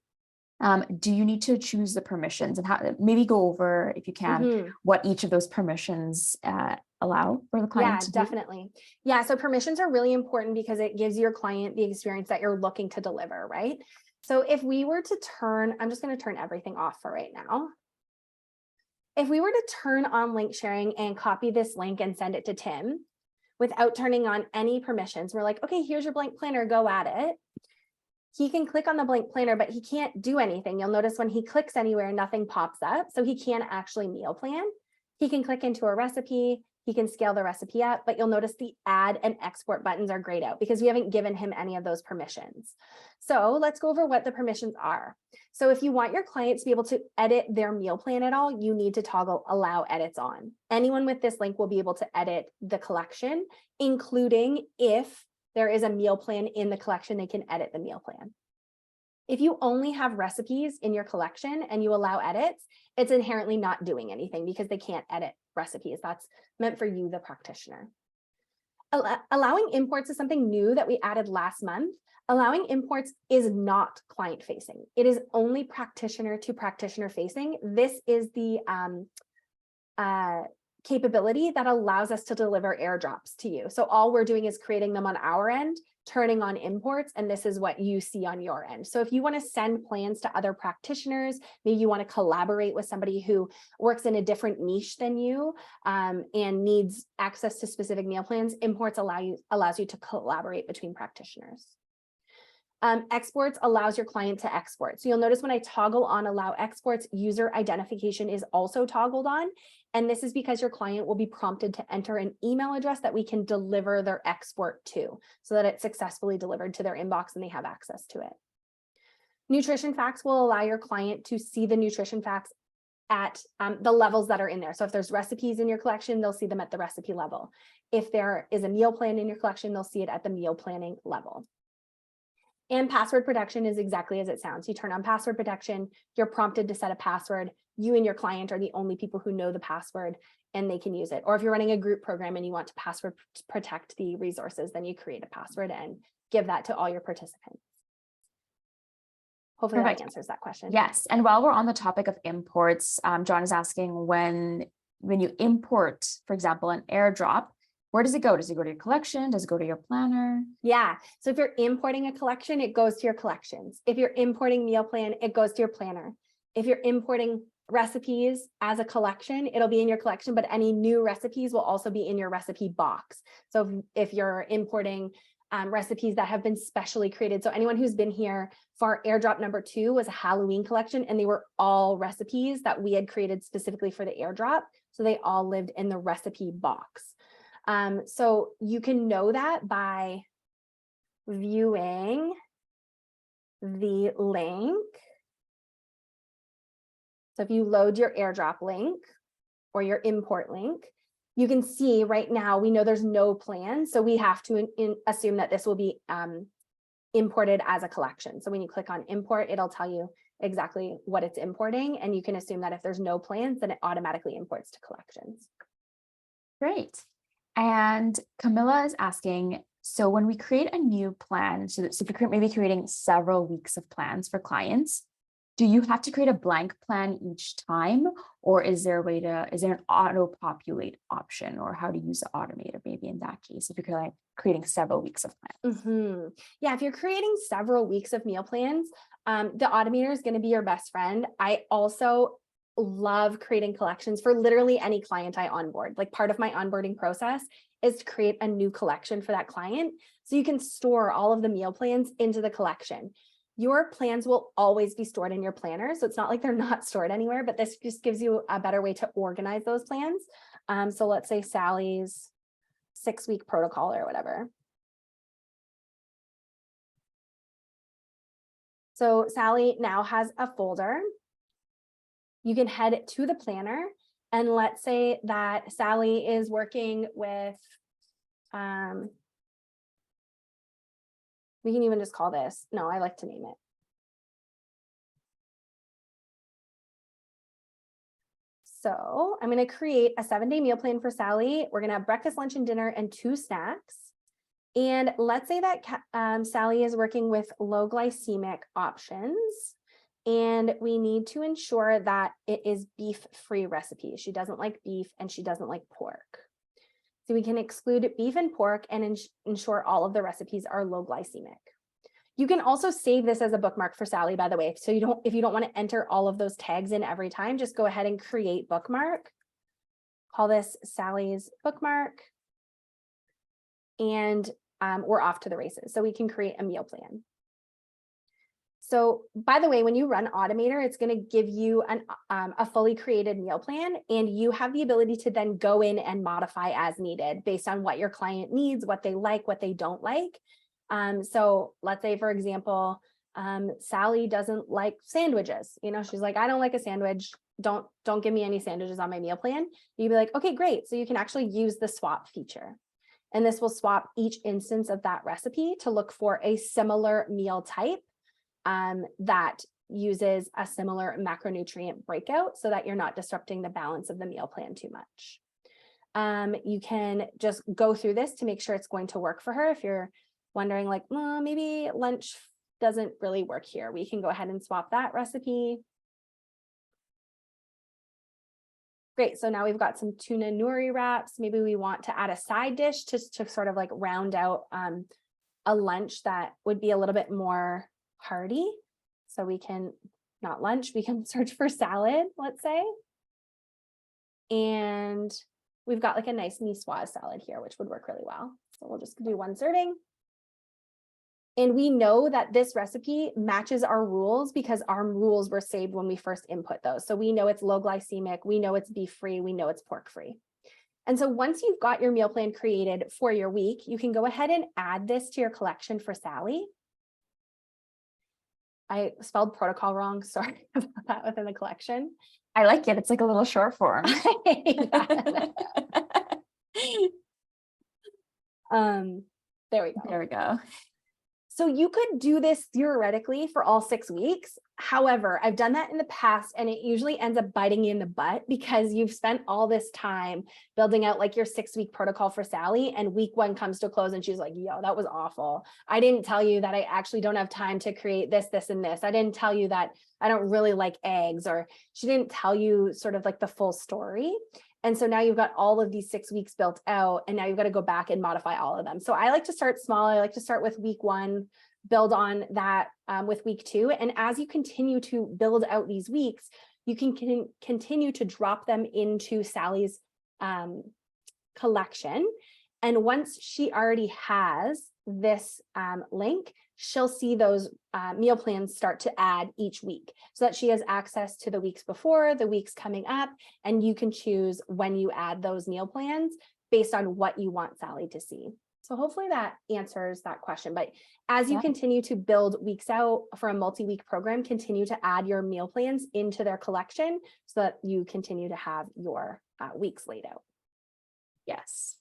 do you need to choose the permissions, and how maybe go over, if you can, what each of those permissions allow for the client to do? Definitely. Yeah, so permissions are really important because it gives your client the experience that you're looking to deliver, right? So if we were to turn, I'm just going to turn everything off for right now. If we were to turn on link sharing and copy this link and send it to Tim without turning on any permissions, we're like, okay, here's your blank planner, go at it. He can click on the blank planner, but he can't do anything. You'll notice when he clicks anywhere, nothing pops up. So he can't actually meal plan. He can click into a recipe. He can scale the recipe up, but you'll notice the add and export buttons are grayed out because we haven't given him any of those permissions. So let's go over what the permissions are. So if you want your client to be able to edit their meal plan at all, you need to toggle allow edits on. Anyone with this link will be able to edit the collection, including if there is a meal plan in the collection, they can edit the meal plan. If you only have recipes in your collection and you allow edits, it's inherently not doing anything because they can't edit recipes. That's meant for you, the practitioner. Allowing imports is something new that we added last month. Allowing imports is not client facing. It is only practitioner to practitioner facing. This is the capability that allows us to deliver airdrops to you. So all we're doing is creating them on our end, turning on imports, and this is what you see on your end. So if you want to send plans to other practitioners, maybe you want to collaborate with somebody who works in a different niche than you and needs access to specific meal plans, imports allows you to collaborate between practitioners. Exports allows your client to export. So you'll notice when I toggle on allow exports, user identification is also toggled on. And this is because your client will be prompted to enter an email address that we can deliver their export to so that it's successfully delivered to their inbox and they have access to it. Nutrition facts will allow your client to see the nutrition facts at the levels that are in there. So if there's recipes in your collection, they'll see them at the recipe level. If there is a meal plan in your collection, they'll see it at the meal planning level. And password protection is exactly as it sounds. You turn on password protection, you're prompted to set a password. You and your client are the only people who know the password and they can use it. Or if you're running a group program and you want to password protect the resources, then you create a password and give that to all your participants. Hopefully that answers that question. Yes. And while we're on the topic of imports, John is asking when you import, for example, an airdrop, where does it go? Does it go to your collection? Does it go to your planner? Yeah. So if you're importing a collection, it goes to your collections. If you're importing meal plan, it goes to your planner. If you're importing recipes as a collection, it'll be in your collection, but any new recipes will also be in your recipe box. So if you're importing recipes that have been specially created. So anyone who's been here for airdrop number 2 was a Halloween collection, and they were all recipes that we had created specifically for the airdrop. So they all lived in the recipe box. So you can know that by viewing the link. So if you load your airdrop link or your import link, you can see right now, we know there's no plan. So we have to assume that this will be imported as a collection. So when you click on import, it'll tell you exactly what it's importing. And you can assume that if there's no plans, then it automatically imports to collections. Great. And Camilla is asking, so when we create a new plan, so if you're maybe creating several weeks of plans for clients, do you have to create a blank plan each time, or is there an auto populate option, or how to use the automator maybe in that case, if you're creating several weeks of plans? Yeah, if you're creating several weeks of meal plans, the automator is going to be your best friend. I also love creating collections for literally any client I onboard. Like part of my onboarding process is to create a new collection for that client. So you can store all of the meal plans into the collection. Your plans will always be stored in your planner. So it's not like they're not stored anywhere, but this just gives you a better way to organize those plans. So let's say Sally's 6-week protocol or whatever. So Sally now has a folder. You can head to the planner, and let's say that Sally is working with, we can even just call this, no, I like to name it. So I'm going to create a 7-day meal plan for Sally. We're going to have breakfast, lunch, and dinner and 2 snacks. And let's say that Sally is working with low glycemic options. And we need to ensure that it is beef-free recipe. She doesn't like beef and she doesn't like pork. So we can exclude beef and pork and ensure all of the recipes are low glycemic. You can also save this as a bookmark for Sally, by the way. So if you don't want to enter all of those tags in every time, just go ahead and create bookmark. Call this Sally's bookmark. And we're off to the races. So we can create a meal plan. So by the way, when you run Automator, it's going to give you a fully created meal plan, and you have the ability to then go in and modify as needed based on what your client needs, what they like, what they don't like. So let's say, for example, Sally doesn't like sandwiches. You know, she's like, I don't like a sandwich. Don't give me any sandwiches on my meal plan. You'd be like, okay, great. So you can actually use the swap feature. And this will swap each instance of that recipe to look for a similar meal type that uses a similar macronutrient breakout so that you're not disrupting the balance of the meal plan too much. You can just go through this to make sure it's going to work for her. If you're wondering like, maybe lunch doesn't really work here, we can go ahead and swap that recipe. Great, so now we've got some tuna nori wraps. Maybe we want to add a side dish to sort of like round out a lunch that would be a little bit more hearty. So we can, not lunch, we can search for salad, let's say. And we've got like a nice niçoise salad here, which would work really well. So we'll just do 1 serving. And we know that this recipe matches our rules because our rules were saved when we first input those. So we know it's low glycemic, we know it's beef free, we know it's pork free. And so once you've got your meal plan created for your week, you can go ahead and add this to your collection for Sally. I spelled protocol wrong, sorry about that, within the collection. I like it. It's like a little short form. There we go. There we go. So you could do this theoretically for all 6 weeks. However, I've done that in the past and it usually ends up biting you in the butt because you've spent all this time building out like your 6-week protocol for Sally, and week 1 comes to a close and she's like, yo, that was awful. I didn't tell you that I actually don't have time to create this, this, and this. I didn't tell you that I don't really like eggs, or she didn't tell you sort of like the full story. And so now you've got all of these 6 weeks built out, and now you've got to go back and modify all of them. So I like to start small. I like to start with week 1, build on that with week 2. And as you continue to build out these weeks, you can continue to drop them into Sally's collection. And once she already has this link, she'll see those meal plans start to add each week so that she has access to the weeks before, the weeks coming up, and you can choose when you add those meal plans based on what you want Sally to see. So hopefully that answers that question. But as you continue to build weeks out for a multi-week program, continue to add your meal plans into their collection so that you continue to have your weeks laid out. Yes,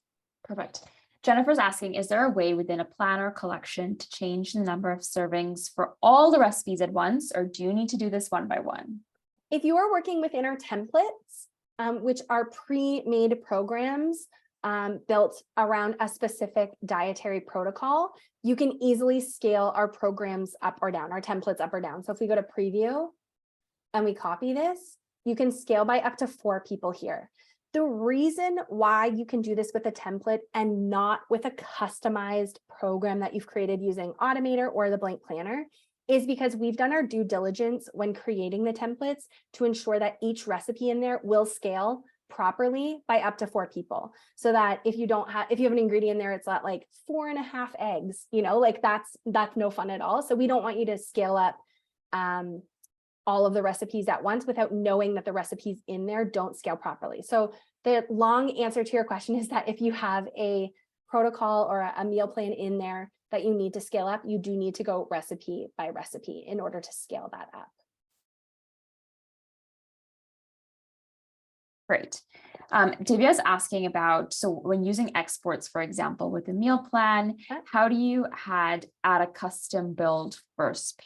perfect. Jennifer's asking, is there a way within a planner collection to change the number of servings for all the recipes at once, or do you need to do this one by one? If you are working within our templates, which are pre-made programs built around a specific dietary protocol, you can easily scale our programs up or down, our templates up or down. So if we go to preview and we copy this, you can scale by up to 4 people here. The reason why you can do this with a template and not with a customized program that you've created using Automator or the Blank Planner is because we've done our due diligence when creating the templates to ensure that each recipe in there will scale properly by up to 4 people. So that if you have an ingredient there, it's not like 4.5 eggs, you know, like that's no fun at all. So we don't want you to scale up all of the recipes at once without knowing that the recipes in there don't scale properly. So the long answer to your question is that if you have a protocol or a meal plan in there that you need to scale up, you do need to go recipe by recipe in order to scale that up. Great. Divya is asking about, so when using exports, for example, with a meal plan, how do you add a custom build first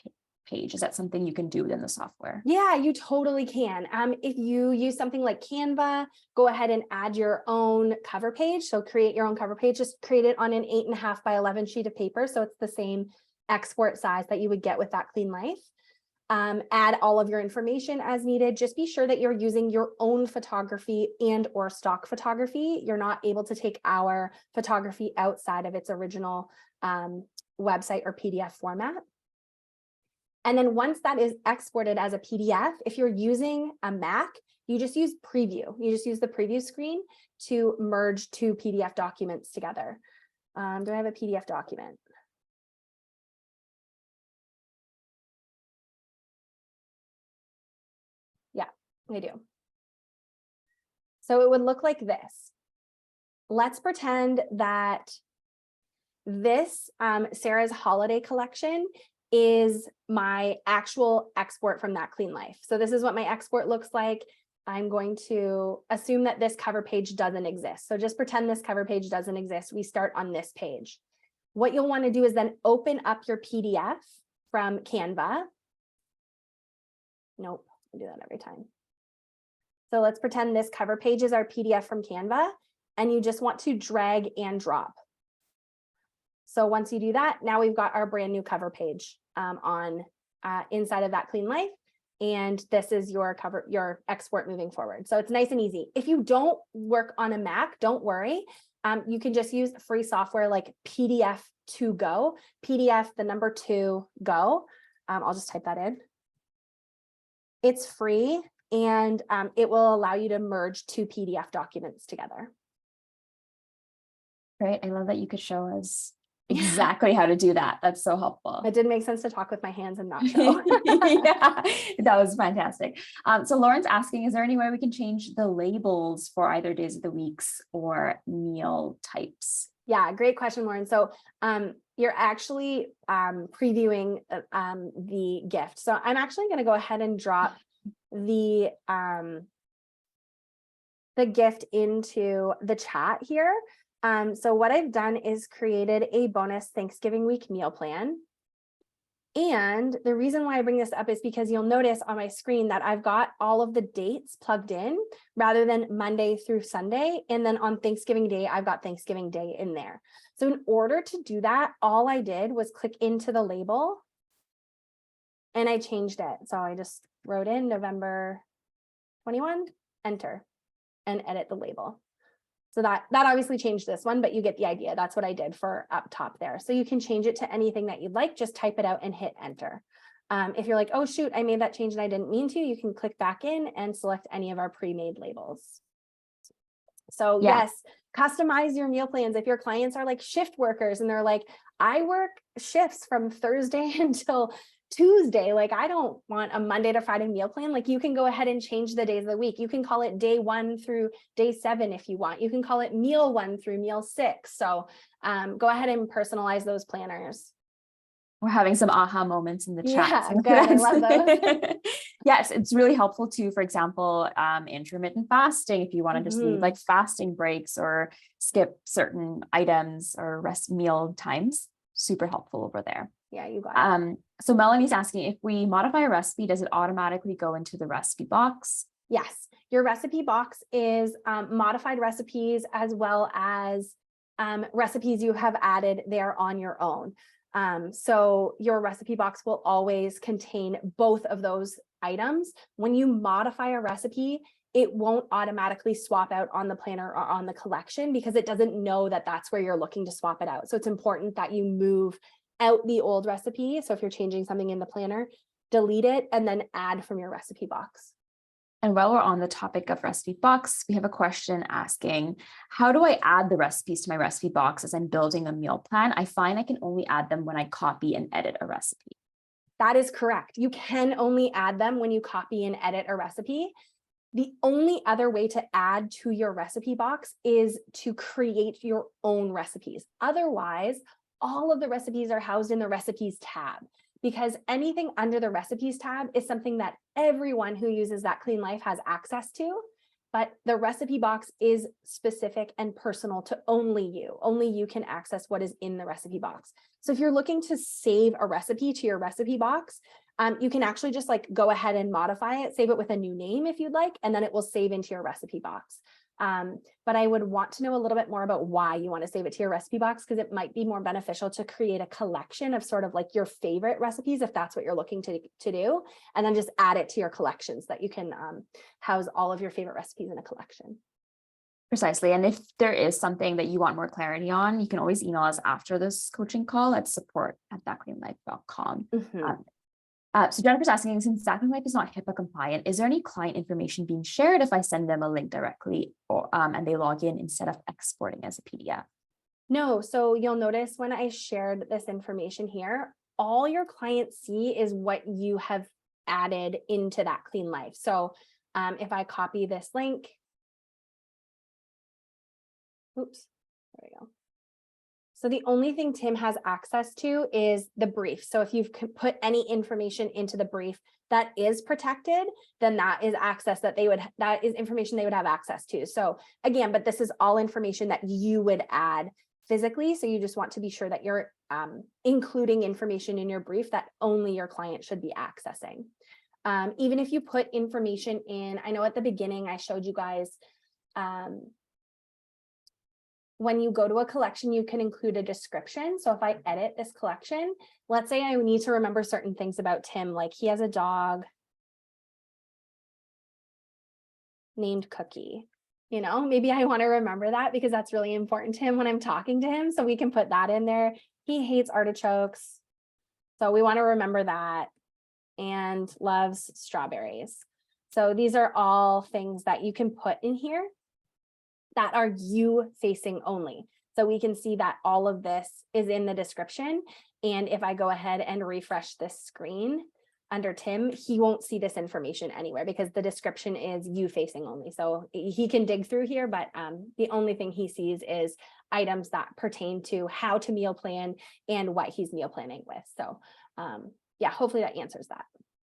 page? Is that something you can do within the software? Yeah, you totally can. If you use something like Canva, go ahead and add your own cover page. So create your own cover page, just create it on an 8.5 by 11 sheet of paper. So it's the same export size that you would get with That Clean Life. add all of your information as needed. Just be sure that you're using your own photography and or stock photography. You're not able to take our photography outside of its original website or PDF format. And then once that is exported as a PDF, if you're using a Mac, you just use preview. You just use the preview screen to merge two PDF documents together. Do I have a PDF document? Yeah, I do. So it would look like this. Let's pretend that this Sarah's holiday collection is my actual export from That Clean Life. So this is what my export looks like. I'm going to assume that this cover page doesn't exist. So just pretend this cover page doesn't exist. We start on this page. What you'll want to do is then open up your PDF from Canva. Nope, I do that every time. So let's pretend this cover page is our PDF from Canva, and you just want to drag and drop. So once you do that, now we've got our brand new cover page inside of That Clean Life. And this is your export moving forward. So it's nice and easy. If you don't work on a Mac, don't worry. You can just use free software like PDF to Go, PDF, the number 2 Go. I'll just type that in. It's free, and it will allow you to merge 2 PDF documents together. Great. I love that you could show us exactly how to do that. That's so helpful. It did make sense to talk with my hands and not show. Yeah, that was fantastic. So Lauren's asking, is there any way we can change the labels for either days of the weeks or meal types? Yeah, great question, Lauren. So you're actually previewing the gift. So I'm actually going to go ahead and drop the gift into the chat here. So what I've done is created a bonus Thanksgiving week meal plan. And the reason why I bring this up is because you'll notice on my screen that I've got all of the dates plugged in rather than Monday through Sunday. And then on Thanksgiving Day, I've got Thanksgiving Day in there. So in order to do that, all I did was click into the label and I changed it. So I just wrote in November 21, enter, and edit the label. So that obviously changed this one, but you get the idea. That's what I did for up top there. So you can change it to anything that you'd like, just type it out and hit enter. If you're like, oh shoot, I made that change and I didn't mean to, you can click back in and select any of our pre-made labels. So yes, customize your meal plans. If your clients are like shift workers and they're like, I work shifts from Thursday until Tuesday, like I don't want a Monday to Friday meal plan. Like you can go ahead and change the days of the week. You can call it day 1 through day 7 if you want. You can call it meal 1 through meal 6. So go ahead and personalize those planners. We're having some aha moments in the chat. Yeah, good. I love those. Yes, it's really helpful too. For example, intermittent fasting, if you want to just leave like fasting breaks or skip certain items or rest meal times, super helpful over there. Yeah, you got it. So Melanie's asking, if we modify a recipe, does it automatically go into the recipe box? Yes, your recipe box is modified recipes as well as recipes you have added there on your own. So your recipe box will always contain both of those items. When you modify a recipe, it won't automatically swap out on the planner or on the collection because it doesn't know that that's where you're looking to swap it out. So it's important that you move out the old recipe. So if you're changing something in the planner, delete it and then add from your recipe box. And while we're on the topic of recipe box, we have a question asking, how do I add the recipes to my recipe box as I'm building a meal plan? I find I can only add them when I copy and edit a recipe. That is correct. You can only add them when you copy and edit a recipe. The only other way to add to your recipe box is to create your own recipes. Otherwise, all of the recipes are housed in the recipes tab, because anything under the recipes tab is something that everyone who uses That Clean Life has access to, but the recipe box is specific and personal to only you. Only you can access what is in the recipe box. So if you're looking to save a recipe to your recipe box, you can actually just like go ahead and modify it, save it with a new name if you'd like, and then it will save into your recipe box. But I would want to know a little bit more about why you want to save it to your recipe box, because it might be more beneficial to create a collection of sort of like your favorite recipes, if that's what you're looking to do, and then just add it to your collection so that you can house all of your favorite recipes in a collection. Precisely. And if there is something that you want more clarity on, you can always email us after this coaching call at support@thatcleanlife.com. So Jennifer's asking, since That Clean Life is not HIPAA compliant, is there any client information being shared if I send them a link directly or and they log in instead of exporting as a PDF? No, so you'll notice when I shared this information here, all your clients see is what you have added into That Clean Life. So if I copy this link, oops, there we go. So the only thing Tim has access to is the brief. So if you've put any information into the brief that is protected, then that is access that that is information they would have access to. So again, but this is all information that you would add physically. So you just want to be sure that you're including information in your brief that only your client should be accessing. Even if you put information in, I know at the beginning I showed you guys, when you go to a collection, you can include a description. So if I edit this collection, let's say I need to remember certain things about Tim, like he has a dog named Cookie. You know, maybe I want to remember that because that's really important to him when I'm talking to him. So we can put that in there. He hates artichokes, so we want to remember that, and loves strawberries. So these are all things that you can put in here that are you facing only. So we can see that all of this is in the description. And if I go ahead and refresh this screen under Tim, he won't see this information anywhere because the description is you facing only. So he can dig through here, but the only thing he sees is items that pertain to how to meal plan and what he's meal planning with. So yeah, hopefully that answers that.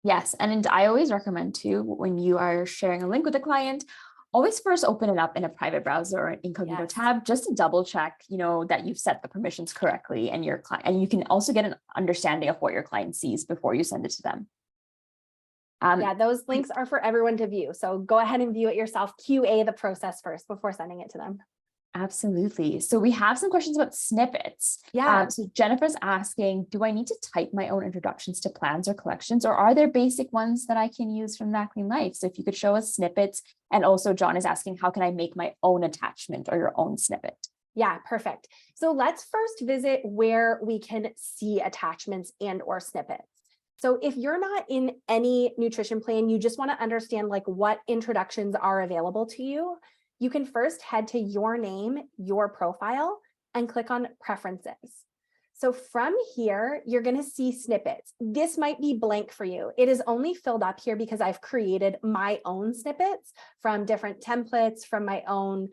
Yes. And I always recommend too, when you are sharing a link with a client, always first open it up in a private browser or an incognito tab, just to double check, that you've set the permissions correctly and your client, and you can also get an understanding of what your client sees before you send it to them. Yeah, those links are for everyone to view. So go ahead and view it yourself, QA the process first before sending it to them. Absolutely. So we have some questions about snippets. Yeah. So Jennifer's asking, do I need to type my own introductions to plans or collections, or are there basic ones that I can use from That Clean Life? So if you could show us snippets. And also John is asking, how can I make my own attachment or your own snippet? Yeah, perfect. So let's first visit where we can see attachments and or snippets. So if you're not in any nutrition plan, you just want to understand like what introductions are available to you. You can first head to your name, your profile, and click on preferences. So from here, you're going to see snippets. This might be blank for you. It is only filled up here because I've created my own snippets from different templates, from my own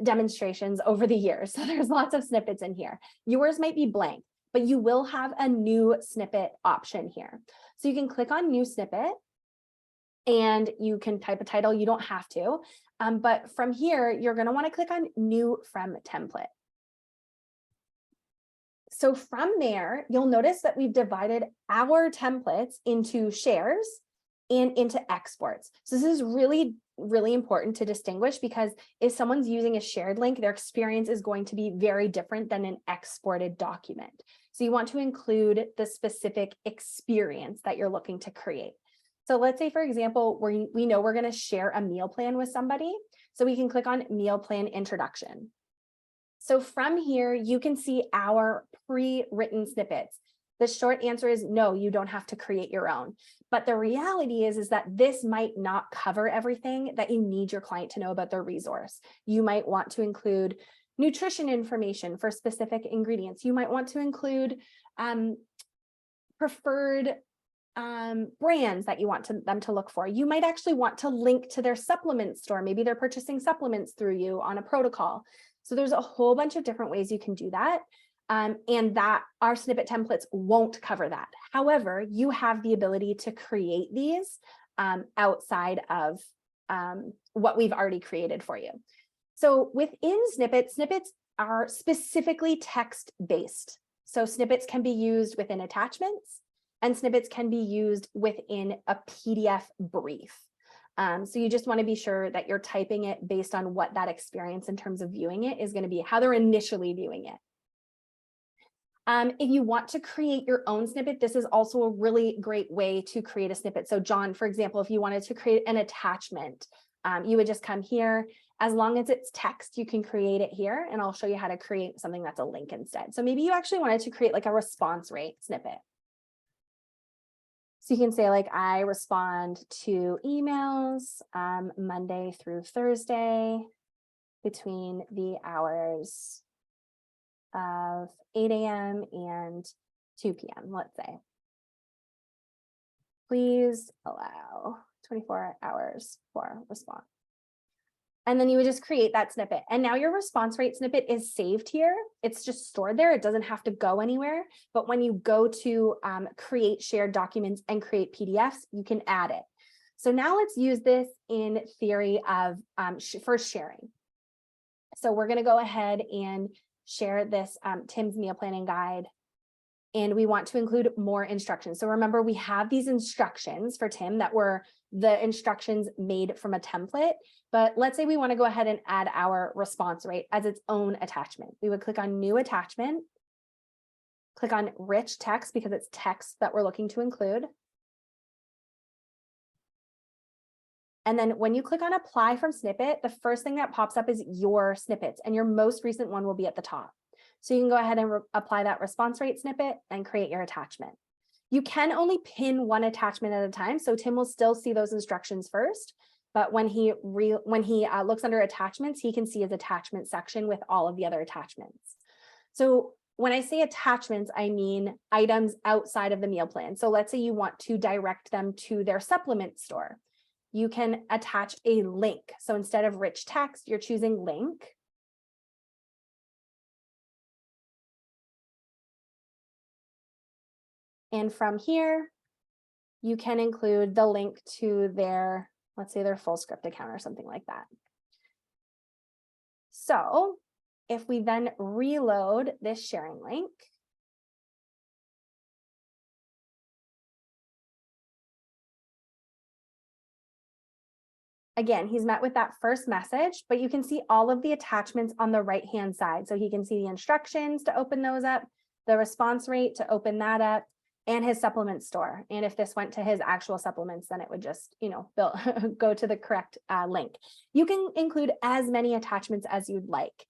demonstrations over the years. So there's lots of snippets in here. Yours might be blank, but you will have a new snippet option here. So you can click on new snippet and you can type a title. You don't have to. But from here, you're going to want to click on new from template. So from there, you'll notice that we've divided our templates into shares and into exports. So this is really, really important to distinguish, because if someone's using a shared link, their experience is going to be very different than an exported document. So you want to include the specific experience that you're looking to create. So let's say, for example, we know we're going to share a meal plan with somebody. So we can click on meal plan introduction. So from here, you can see our pre-written snippets. The short answer is no, you don't have to create your own. But the reality is that this might not cover everything that you need your client to know about their resource. You might want to include nutrition information for specific ingredients. You might want to include preferred brands that you want them to look for. You might actually want to link to their supplement store. Maybe they're purchasing supplements through you on a protocol. So there's a whole bunch of different ways you can do that. And that our snippet templates won't cover that. However, you have the ability to create these outside of what we've already created for you. So within snippets are specifically text-based. So snippets can be used within attachments, and snippets can be used within a PDF brief. So you just want to be sure that you're typing it based on what that experience in terms of viewing it is going to be, how they're initially viewing it. If you want to create your own snippet, this is also a really great way to create a snippet. So John, for example, if you wanted to create an attachment, you would just come here. As long as it's text, you can create it here, and I'll show you how to create something that's a link instead. So maybe you actually wanted to create like a response rate snippet. So you can say like, I respond to emails Monday through Thursday between the hours of 8 a.m. and 2 p.m., let's say. Please allow 24 hours for response. And then you would just create that snippet. And now your response rate snippet is saved here. It's just stored there. It doesn't have to go anywhere. But when you go to create shared documents and create PDFs, you can add it. So now let's use this in theory of for sharing. So we're going to go ahead and share this Tim's meal planning guide. And we want to include more instructions. So remember, we have these instructions for Tim that were the instructions made from a template. But let's say we want to go ahead and add our response rate as its own attachment. We would click on new attachment, click on rich text because it's text that we're looking to include. And then when you click on apply from snippet, the first thing that pops up is your snippets, and your most recent one will be at the top. So you can go ahead and apply that response rate snippet and create your attachment. You can only pin one attachment at a time, so Tim will still see those instructions first. But when he looks under attachments, he can see his attachment section with all of the other attachments. So when I say attachments, I mean items outside of the meal plan. So let's say you want to direct them to their supplement store. You can attach a link. So instead of rich text, you're choosing link. And from here, you can include the link to their, let's say, their Fullscript account or something like that. So if we then reload this sharing link, again, he's met with that first message, but you can see all of the attachments on the right-hand side. So he can see the instructions to open those up, the response rate to open that up, and his supplement store. And if this went to his actual supplements, then it would just, go to the correct link. You can include as many attachments as you'd like.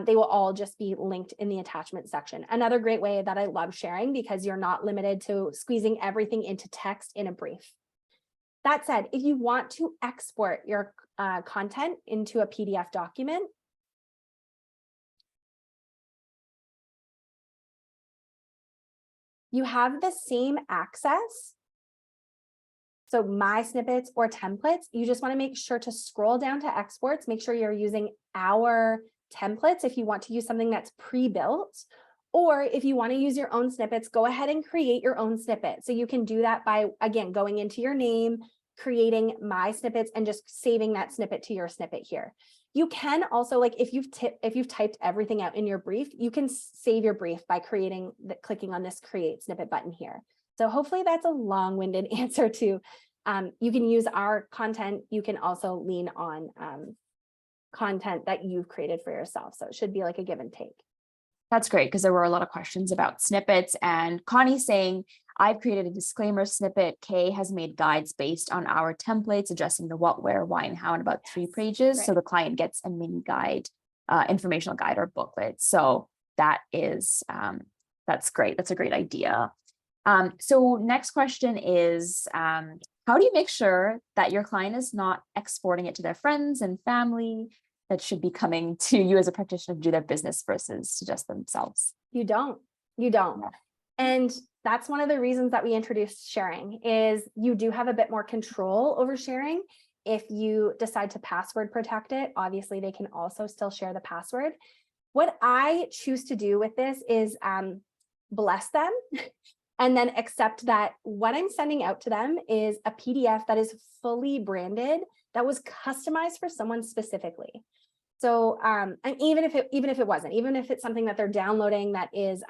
They will all just be linked in the attachment section. Another great way that I love sharing, because you're not limited to squeezing everything into text in a brief. That said, if you want to export your content into a PDF document, you have the same access. So my snippets or templates, you just want to make sure to scroll down to exports, make sure you're using our templates if you want to use something that's pre-built, or if you want to use your own snippets, go ahead and create your own snippet. So you can do that by, again, going into your name, creating my snippets, and just saving that snippet to your snippet here. You can also, like, if you've typed everything out in your brief, you can save your brief by clicking on this create snippet button here. So hopefully that's a long-winded answer to, you can use our content. You can also lean on content that you've created for yourself. So it should be like a give and take. That's great, because there were a lot of questions about snippets, and Connie saying, I've created a disclaimer snippet. Kay has made guides based on our templates, addressing the what, where, why, and how in about 3 pages. Right. So the client gets a mini guide, informational guide or booklet. So that is, that's great. That's a great idea. So next question is, how do you make sure that your client is not exporting it to their friends and family that should be coming to you as a practitioner to do their business versus to just themselves? You don't. Yeah. And that's one of the reasons that we introduced sharing, is you do have a bit more control over sharing. If you decide to password protect it, obviously they can also still share the password. What I choose to do with this is bless them and then accept that what I'm sending out to them is a PDF that is fully branded, that was customized for someone specifically. So, and even if it wasn't, even if it's something that they're downloading that is,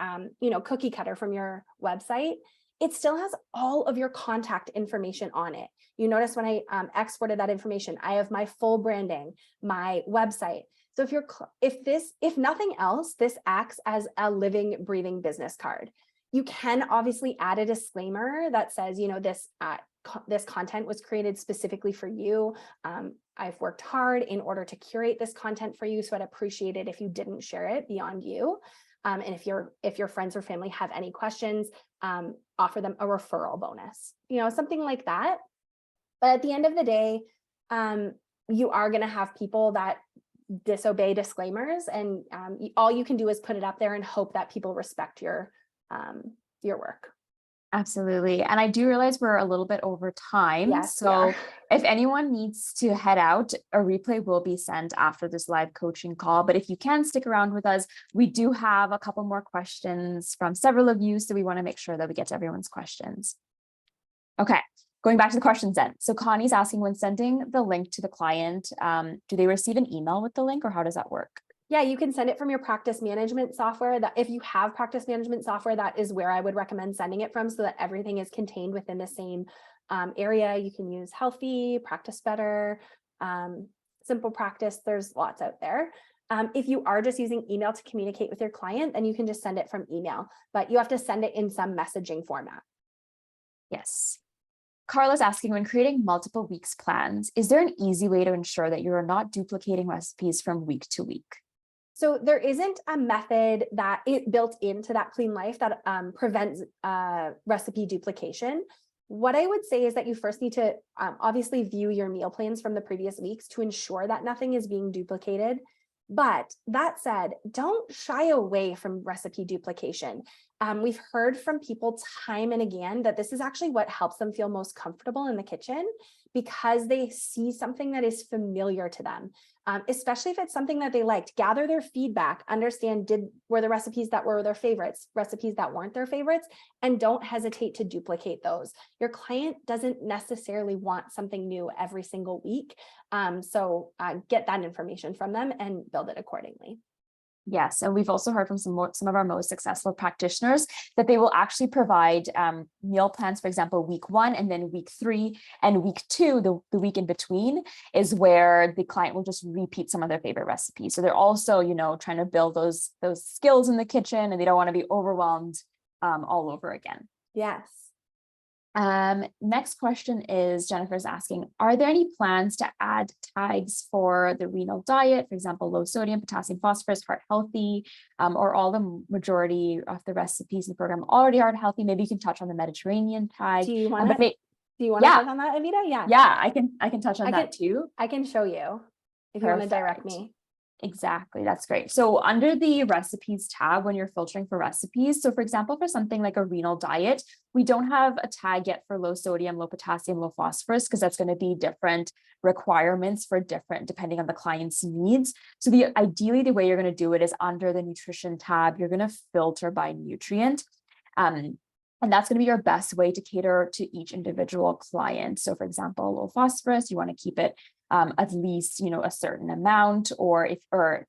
cookie cutter from your website, it still has all of your contact information on it. You notice when I exported that information, I have my full branding, my website. So if nothing else, this acts as a living, breathing business card. You can obviously add a disclaimer that says, this content was created specifically for you. I've worked hard in order to curate this content for you, so I'd appreciate it if you didn't share it beyond you. And if your friends or family have any questions, offer them a referral bonus, something like that. But at the end of the day, you are going to have people that disobey disclaimers, and all you can do is put it up there and hope that people respect your work. Absolutely. And I do realize we're a little bit over time. Yes, so if anyone needs to head out, a replay will be sent after this live coaching call. But if you can stick around with us, we do have a couple more questions from several of you. So we want to make sure that we get to everyone's questions. Okay, going back to the questions then. So Connie's asking, when sending the link to the client, do they receive an email with the link, or how does that work? Yeah, you can send it from your practice management software. That if you have practice management software, that is where I would recommend sending it from, so that everything is contained within the same area. You can use Healthy, Practice Better, Simple Practice. There's lots out there. If you are just using email to communicate with your client, then you can just send it from email, but you have to send it in some messaging format. Yes. Carla's asking, when creating multiple weeks plans, is there an easy way to ensure that you are not duplicating recipes from week to week? So there isn't a method that it built into that Clean Life that prevents recipe duplication. What I would say is that you first need to obviously view your meal plans from the previous weeks to ensure that nothing is being duplicated. But that said, don't shy away from recipe duplication. We've heard from people time and again that this is actually what helps them feel most comfortable in the kitchen, because they see something that is familiar to them, especially if it's something that they liked. Gather their feedback, understand, were the recipes that were their favorites, recipes that weren't their favorites, and don't hesitate to duplicate those. Your client doesn't necessarily want something new every single week. So get that information from them and build it accordingly. Yes, and we've also heard from some of our most successful practitioners that they will actually provide meal plans, for example, week 1 and then week 3 and week 2, the week in between, is where the client will just repeat some of their favorite recipes. So they're also, trying to build those skills in the kitchen, and they don't want to be overwhelmed all over again. Yes. Next question is, Jennifer's asking, are there any plans to add tags for the renal diet, for example, low sodium, potassium, phosphorus, heart healthy, or all the majority of the recipes in the program already heart healthy? Maybe you can touch on the Mediterranean tag. Do you want to touch on that, Evita? Yeah, I can touch on that too. I can show you if you want to direct me. Exactly. That's great. So under the recipes tab, when you're filtering for recipes, so for example, for something like a renal diet, we don't have a tag yet for low sodium, low potassium, low phosphorus, because that's going to be different requirements for depending on the client's needs. So ideally, the way you're going to do it is under the nutrition tab, you're going to filter by nutrient. And that's going to be your best way to cater to each individual client. So for example, low phosphorus, you want to keep it at least, a certain amount, or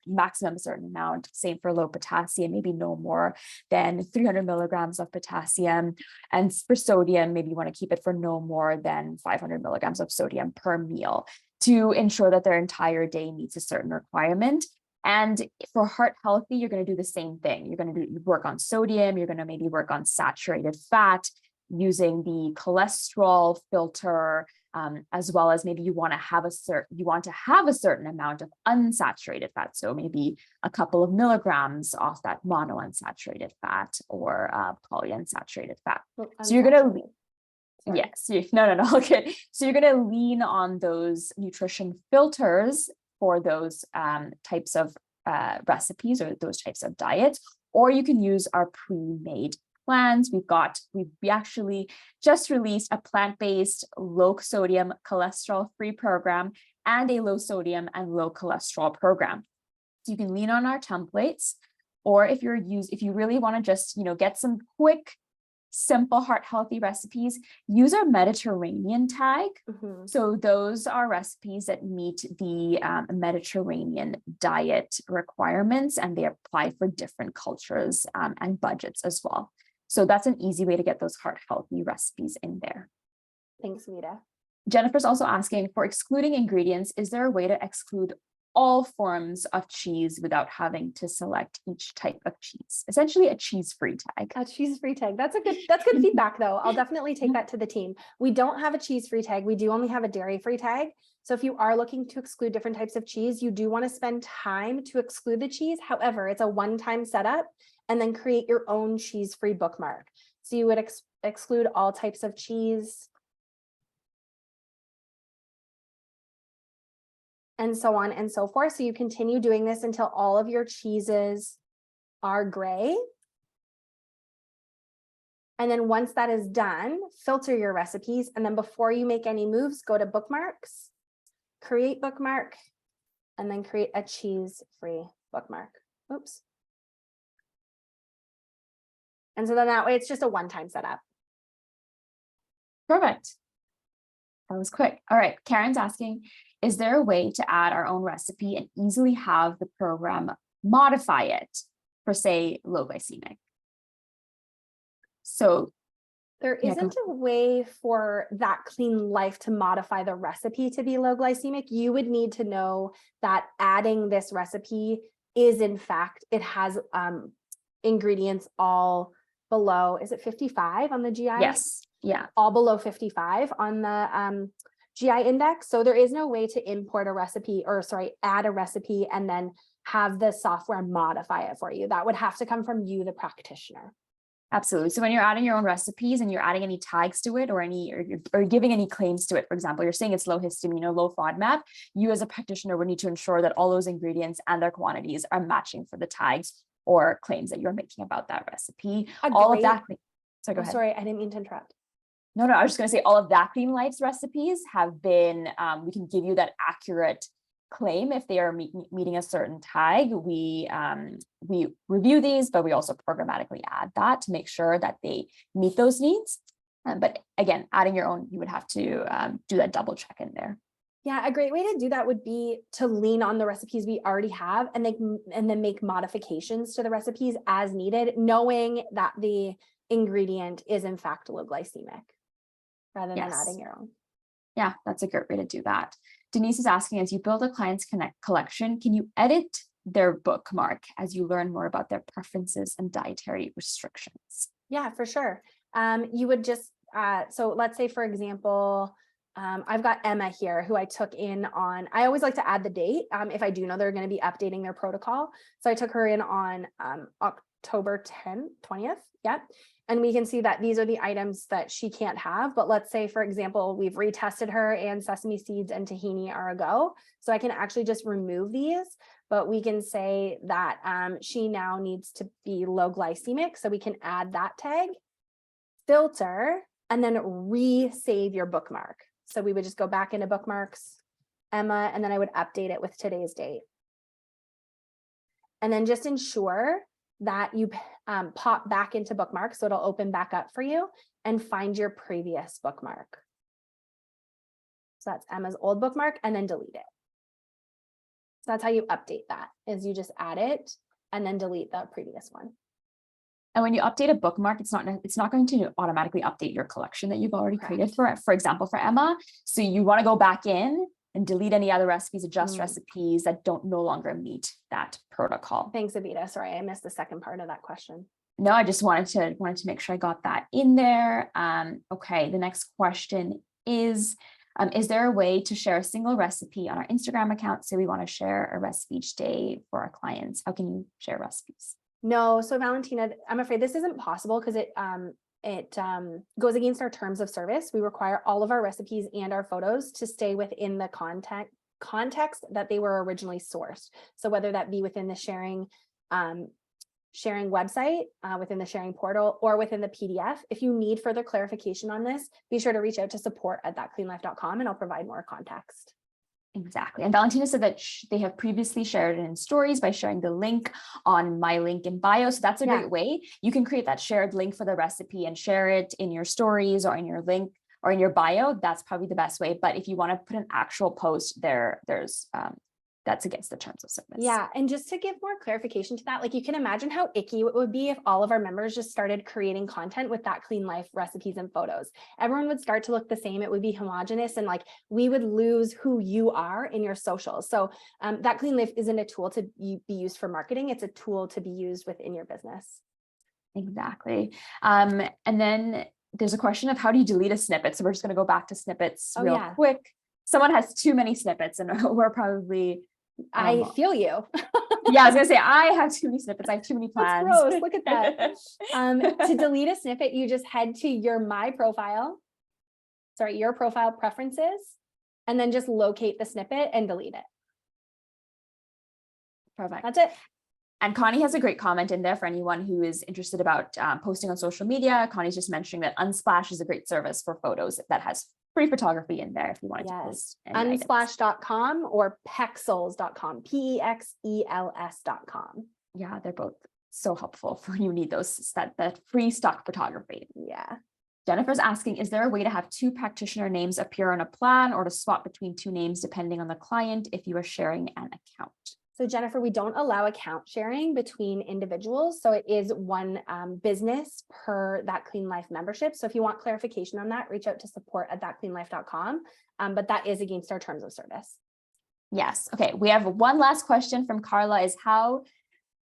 maximum a certain amount. Same for low potassium, maybe no more than 300 milligrams of potassium. And for sodium, maybe you want to keep it for no more than 500 milligrams of sodium per meal, to ensure that their entire day meets a certain requirement. And for heart healthy, you're going to do the same thing. You're going to work on sodium. You're going to maybe work on saturated fat using the cholesterol filter, as well as maybe you want to have a certain amount of unsaturated fat. So maybe a couple of milligrams off that monounsaturated fat, or polyunsaturated fat. So you're going to okay. So you're going to lean on those nutrition filters for those types of recipes or those types of diets, or you can use our pre-made plans. We actually just released a plant-based low sodium cholesterol-free program and a low sodium and low cholesterol program. So you can lean on our templates, or if you really want to just get some quick, simple heart healthy recipes, use our Mediterranean tag. So those are recipes that meet the Mediterranean diet requirements, and they apply for different cultures and budgets as well. So that's an easy way to get those heart healthy recipes in there. Thanks, Vita. Jennifer's also asking, for excluding ingredients, is there a way to exclude all forms of cheese without having to select each type of cheese? Essentially a cheese-free tag. A cheese-free tag. That's good feedback though. I'll definitely take that to the team. We don't have a cheese-free tag. We do only have a dairy-free tag. So if you are looking to exclude different types of cheese, you do want to spend time to exclude the cheese. However, it's a one-time setup and then create your own cheese-free bookmark. So you would exclude all types of cheese and so on and so forth. So you continue doing this until all of your cheeses are gray. And then once that is done, filter your recipes. And then before you make any moves, go to bookmarks, create bookmark, and then create a cheese-free bookmark. Oops. And so then that way it's just a one-time setup. Perfect. That was quick. All right. Karen's asking, is there a way to add our own recipe and easily have the program modify it for, say, low glycemic? So there isn't a way for That Clean Life to modify the recipe to be low glycemic. You would need to know that adding this recipe is, in fact, it has ingredients all below, is it 55 on the GI? Yes. Yeah. All below 55 on the GI index. So there is no way to import a recipe, or sorry, add a recipe and then have the software modify it for you. That would have to come from you, the practitioner. Absolutely. So when you're adding your own recipes and you're adding any tags to it or or giving any claims to it, for example, you're saying it's low histamine or low FODMAP, you as a practitioner would need to ensure that all those ingredients and their quantities are matching for the tags or claims that you're making about that recipe. All of that. So go ahead. Sorry, I didn't mean to interrupt. No, I was just going to say all of That Clean Life's recipes have been, we can give you that accurate claim if they are meeting a certain tag. We review these, but we also programmatically add that to make sure that they meet those needs. But again, adding your own, you would have to do that double check in there. Yeah, a great way to do that would be to lean on the recipes we already have and then make modifications to the recipes as needed, knowing that the ingredient is in fact low glycemic, rather than adding your own. Yeah, that's a great way to do that. Denise is asking, as you build a client's collection, can you edit their bookmark as you learn more about their preferences and dietary restrictions? Yeah, for sure. You would just, so let's say, for example, I've got Emma here who I took in on, I always like to add the date if I do know they're going to be updating their protocol. So I took her in on October 20th. Yeah. And we can see that these are the items that she can't have. But let's say, for example, we've retested her and sesame seeds and tahini are a go. So I can actually just remove these, but we can say that she now needs to be low glycemic. So we can add that tag, filter, and then resave your bookmark. So we would just go back into bookmarks, Emma, and then I would update it with today's date. And then just ensure that you pop back into bookmarks, so it'll open back up for you, and find your previous bookmark. So that's Emma's old bookmark, and then delete it. So that's how you update that, is you just add it and then delete the previous one. And when you update a bookmark, it's not going to automatically update your collection that you've already created for example, for Emma. So you want to go back in and delete any other recipes, adjust recipes that no longer meet that protocol. Thanks, Avita. Sorry, I missed the second part of that question. No, I just wanted to make sure I got that in there. Okay, the next question is there a way to share a single recipe on our Instagram account? So we want to share a recipe each day for our clients. How can you share recipes? No, so Valentina, I'm afraid this isn't possible because it goes against our terms of service. We require all of our recipes and our photos to stay within the context that they were originally sourced. So whether that be within the sharing website, within the sharing portal, or within the PDF. If you need further clarification on this, be sure to reach out to support@thatcleanlife.com and I'll provide more context. Exactly. And Valentina said that they have previously shared it in stories by sharing the link on my link in bio. So that's a great way. You can create that shared link for the recipe and share it in your stories or in your link or in your bio. That's probably the best way. But if you want to put an actual post there, there's that's against the terms of service. Yeah. And just to give more clarification to that, like you can imagine how icky it would be if all of our members just started creating content with That Clean Life recipes and photos. Everyone would start to look the same. It would be homogenous and like we would lose who you are in your socials. So That Clean Life isn't a tool to be used for marketing. It's a tool to be used within your business. Exactly. And then there's a question of how do you delete a snippet? So we're just going to go back to snippets real quick. Someone has too many snippets and we're probably I feel you. Yeah, I was gonna say I have too many snippets. I have too many plans. That's gross. Look at that. To delete a snippet, you just head to your your profile preferences, and then just locate the snippet and delete it. Perfect. That's it. And Connie has a great comment in there for anyone who is interested about posting on social media. Connie's just mentioning that Unsplash is a great service for photos that has free photography in there if you wanted to post. Unsplash.com or pexels.com, PEXELS.com. Yeah, they're both so helpful for when you need those, that free stock photography. Yeah. Jennifer's asking, is there a way to have 2 practitioner names appear on a plan or to swap between 2 names depending on the client if you are sharing an account? So Jennifer, we don't allow account sharing between individuals. So it is one business per That Clean Life membership. So if you want clarification on that, reach out to support@thatcleanlife.com. But that is against our terms of service. Yes. Okay. We have one last question from Carla is how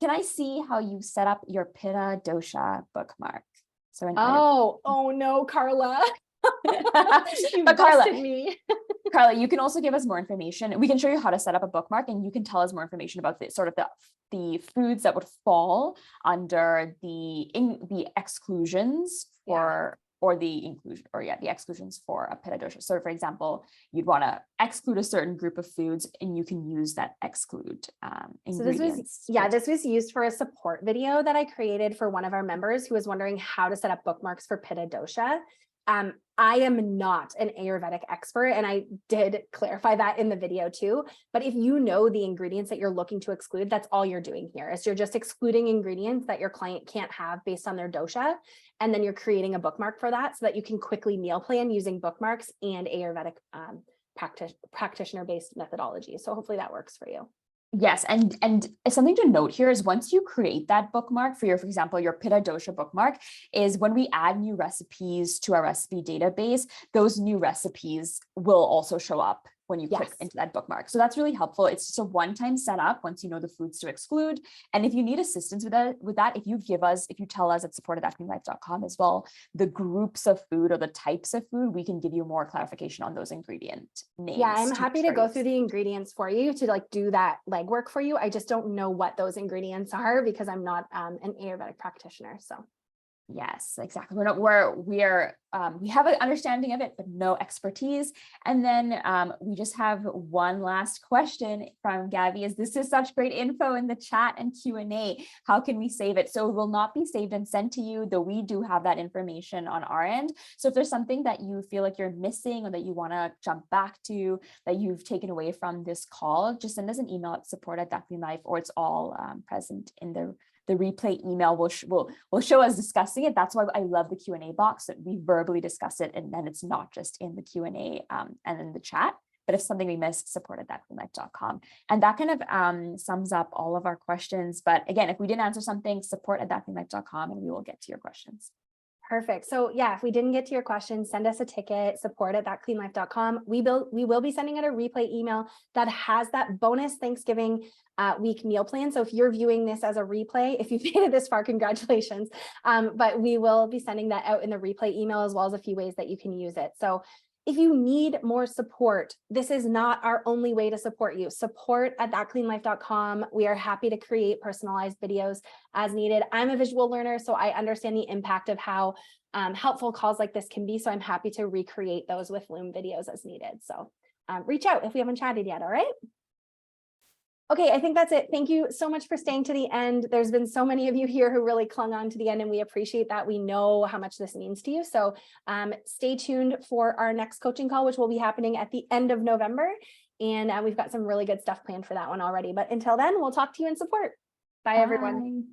can I see how you set up your Pitta Dosha bookmark? So oh no, Carla. You but Carla, me. Carla, you can also give us more information. We can show you how to set up a bookmark and you can tell us more information about the sort of the foods that would fall under the exclusions for or the inclusion or the exclusions for a Pitta Dosha. So for example, you'd want to exclude a certain group of foods and you can use that exclude ingredients. So this was used for a support video that I created for one of our members who was wondering how to set up bookmarks for Pitta Dosha. I am not an Ayurvedic expert, and I did clarify that in the video too. But if you know the ingredients that you're looking to exclude, that's all you're doing here is you're just excluding ingredients that your client can't have based on their dosha. And then you're creating a bookmark for that so that you can quickly meal plan using bookmarks and Ayurvedic practitioner-based methodology. So hopefully that works for you. Yes, and something to note here is once you create that bookmark for example, your Pitta Dosha bookmark is when we add new recipes to our recipe database, those new recipes will also show up when you click into that bookmark. So that's really helpful. It's just a one-time setup once you know the foods to exclude. And if you need assistance with that, if you tell us at support@thatcleanlife.com as well, the groups of food or the types of food, we can give you more clarification on those ingredient names. Yeah, I'm happy to go through the ingredients for you to do that legwork for you. I just don't know what those ingredients are because I'm not an Ayurvedic practitioner. So. Yes, exactly. We have an understanding of it, but no expertise. And then we just have one last question from Gabby this is such great info in the chat and Q&A. How can we save it? So it will not be saved and sent to you, though we do have that information on our end. So if there's something that you feel like you're missing or that you want to jump back to that you've taken away from this call, just send us an email at support@thatcleanlife, or it's all present in the replay email will show us discussing it. That's why I love the Q&A box, that we verbally discuss it and then it's not just in the Q&A and in the chat. But if something we missed, support@thatcleanlife.com. And that kind of sums up all of our questions. But again, if we didn't answer something, support@thatcleanlife.com and we will get to your questions. Perfect. So yeah, if we didn't get to your question, send us a ticket, support@thatcleanlife.com. We will be sending out a replay email that has that bonus Thanksgiving week meal plan. So if you're viewing this as a replay, if you've made it this far, congratulations. But we will be sending that out in the replay email as well as a few ways that you can use it. So if you need more support, this is not our only way to support you. Support@thatcleanlife.com. We are happy to create personalized videos as needed. I'm a visual learner, so I understand the impact of how helpful calls like this can be. So I'm happy to recreate those with Loom videos as needed. So reach out if we haven't chatted yet. All right. Okay, I think that's it. Thank you so much for staying to the end. There's been so many of you here who really clung on to the end, and we appreciate that. We know how much this means to you. So stay tuned for our next coaching call, which will be happening at the end of November. And we've got some really good stuff planned for that one already. But until then, we'll talk to you in support. Bye, everyone.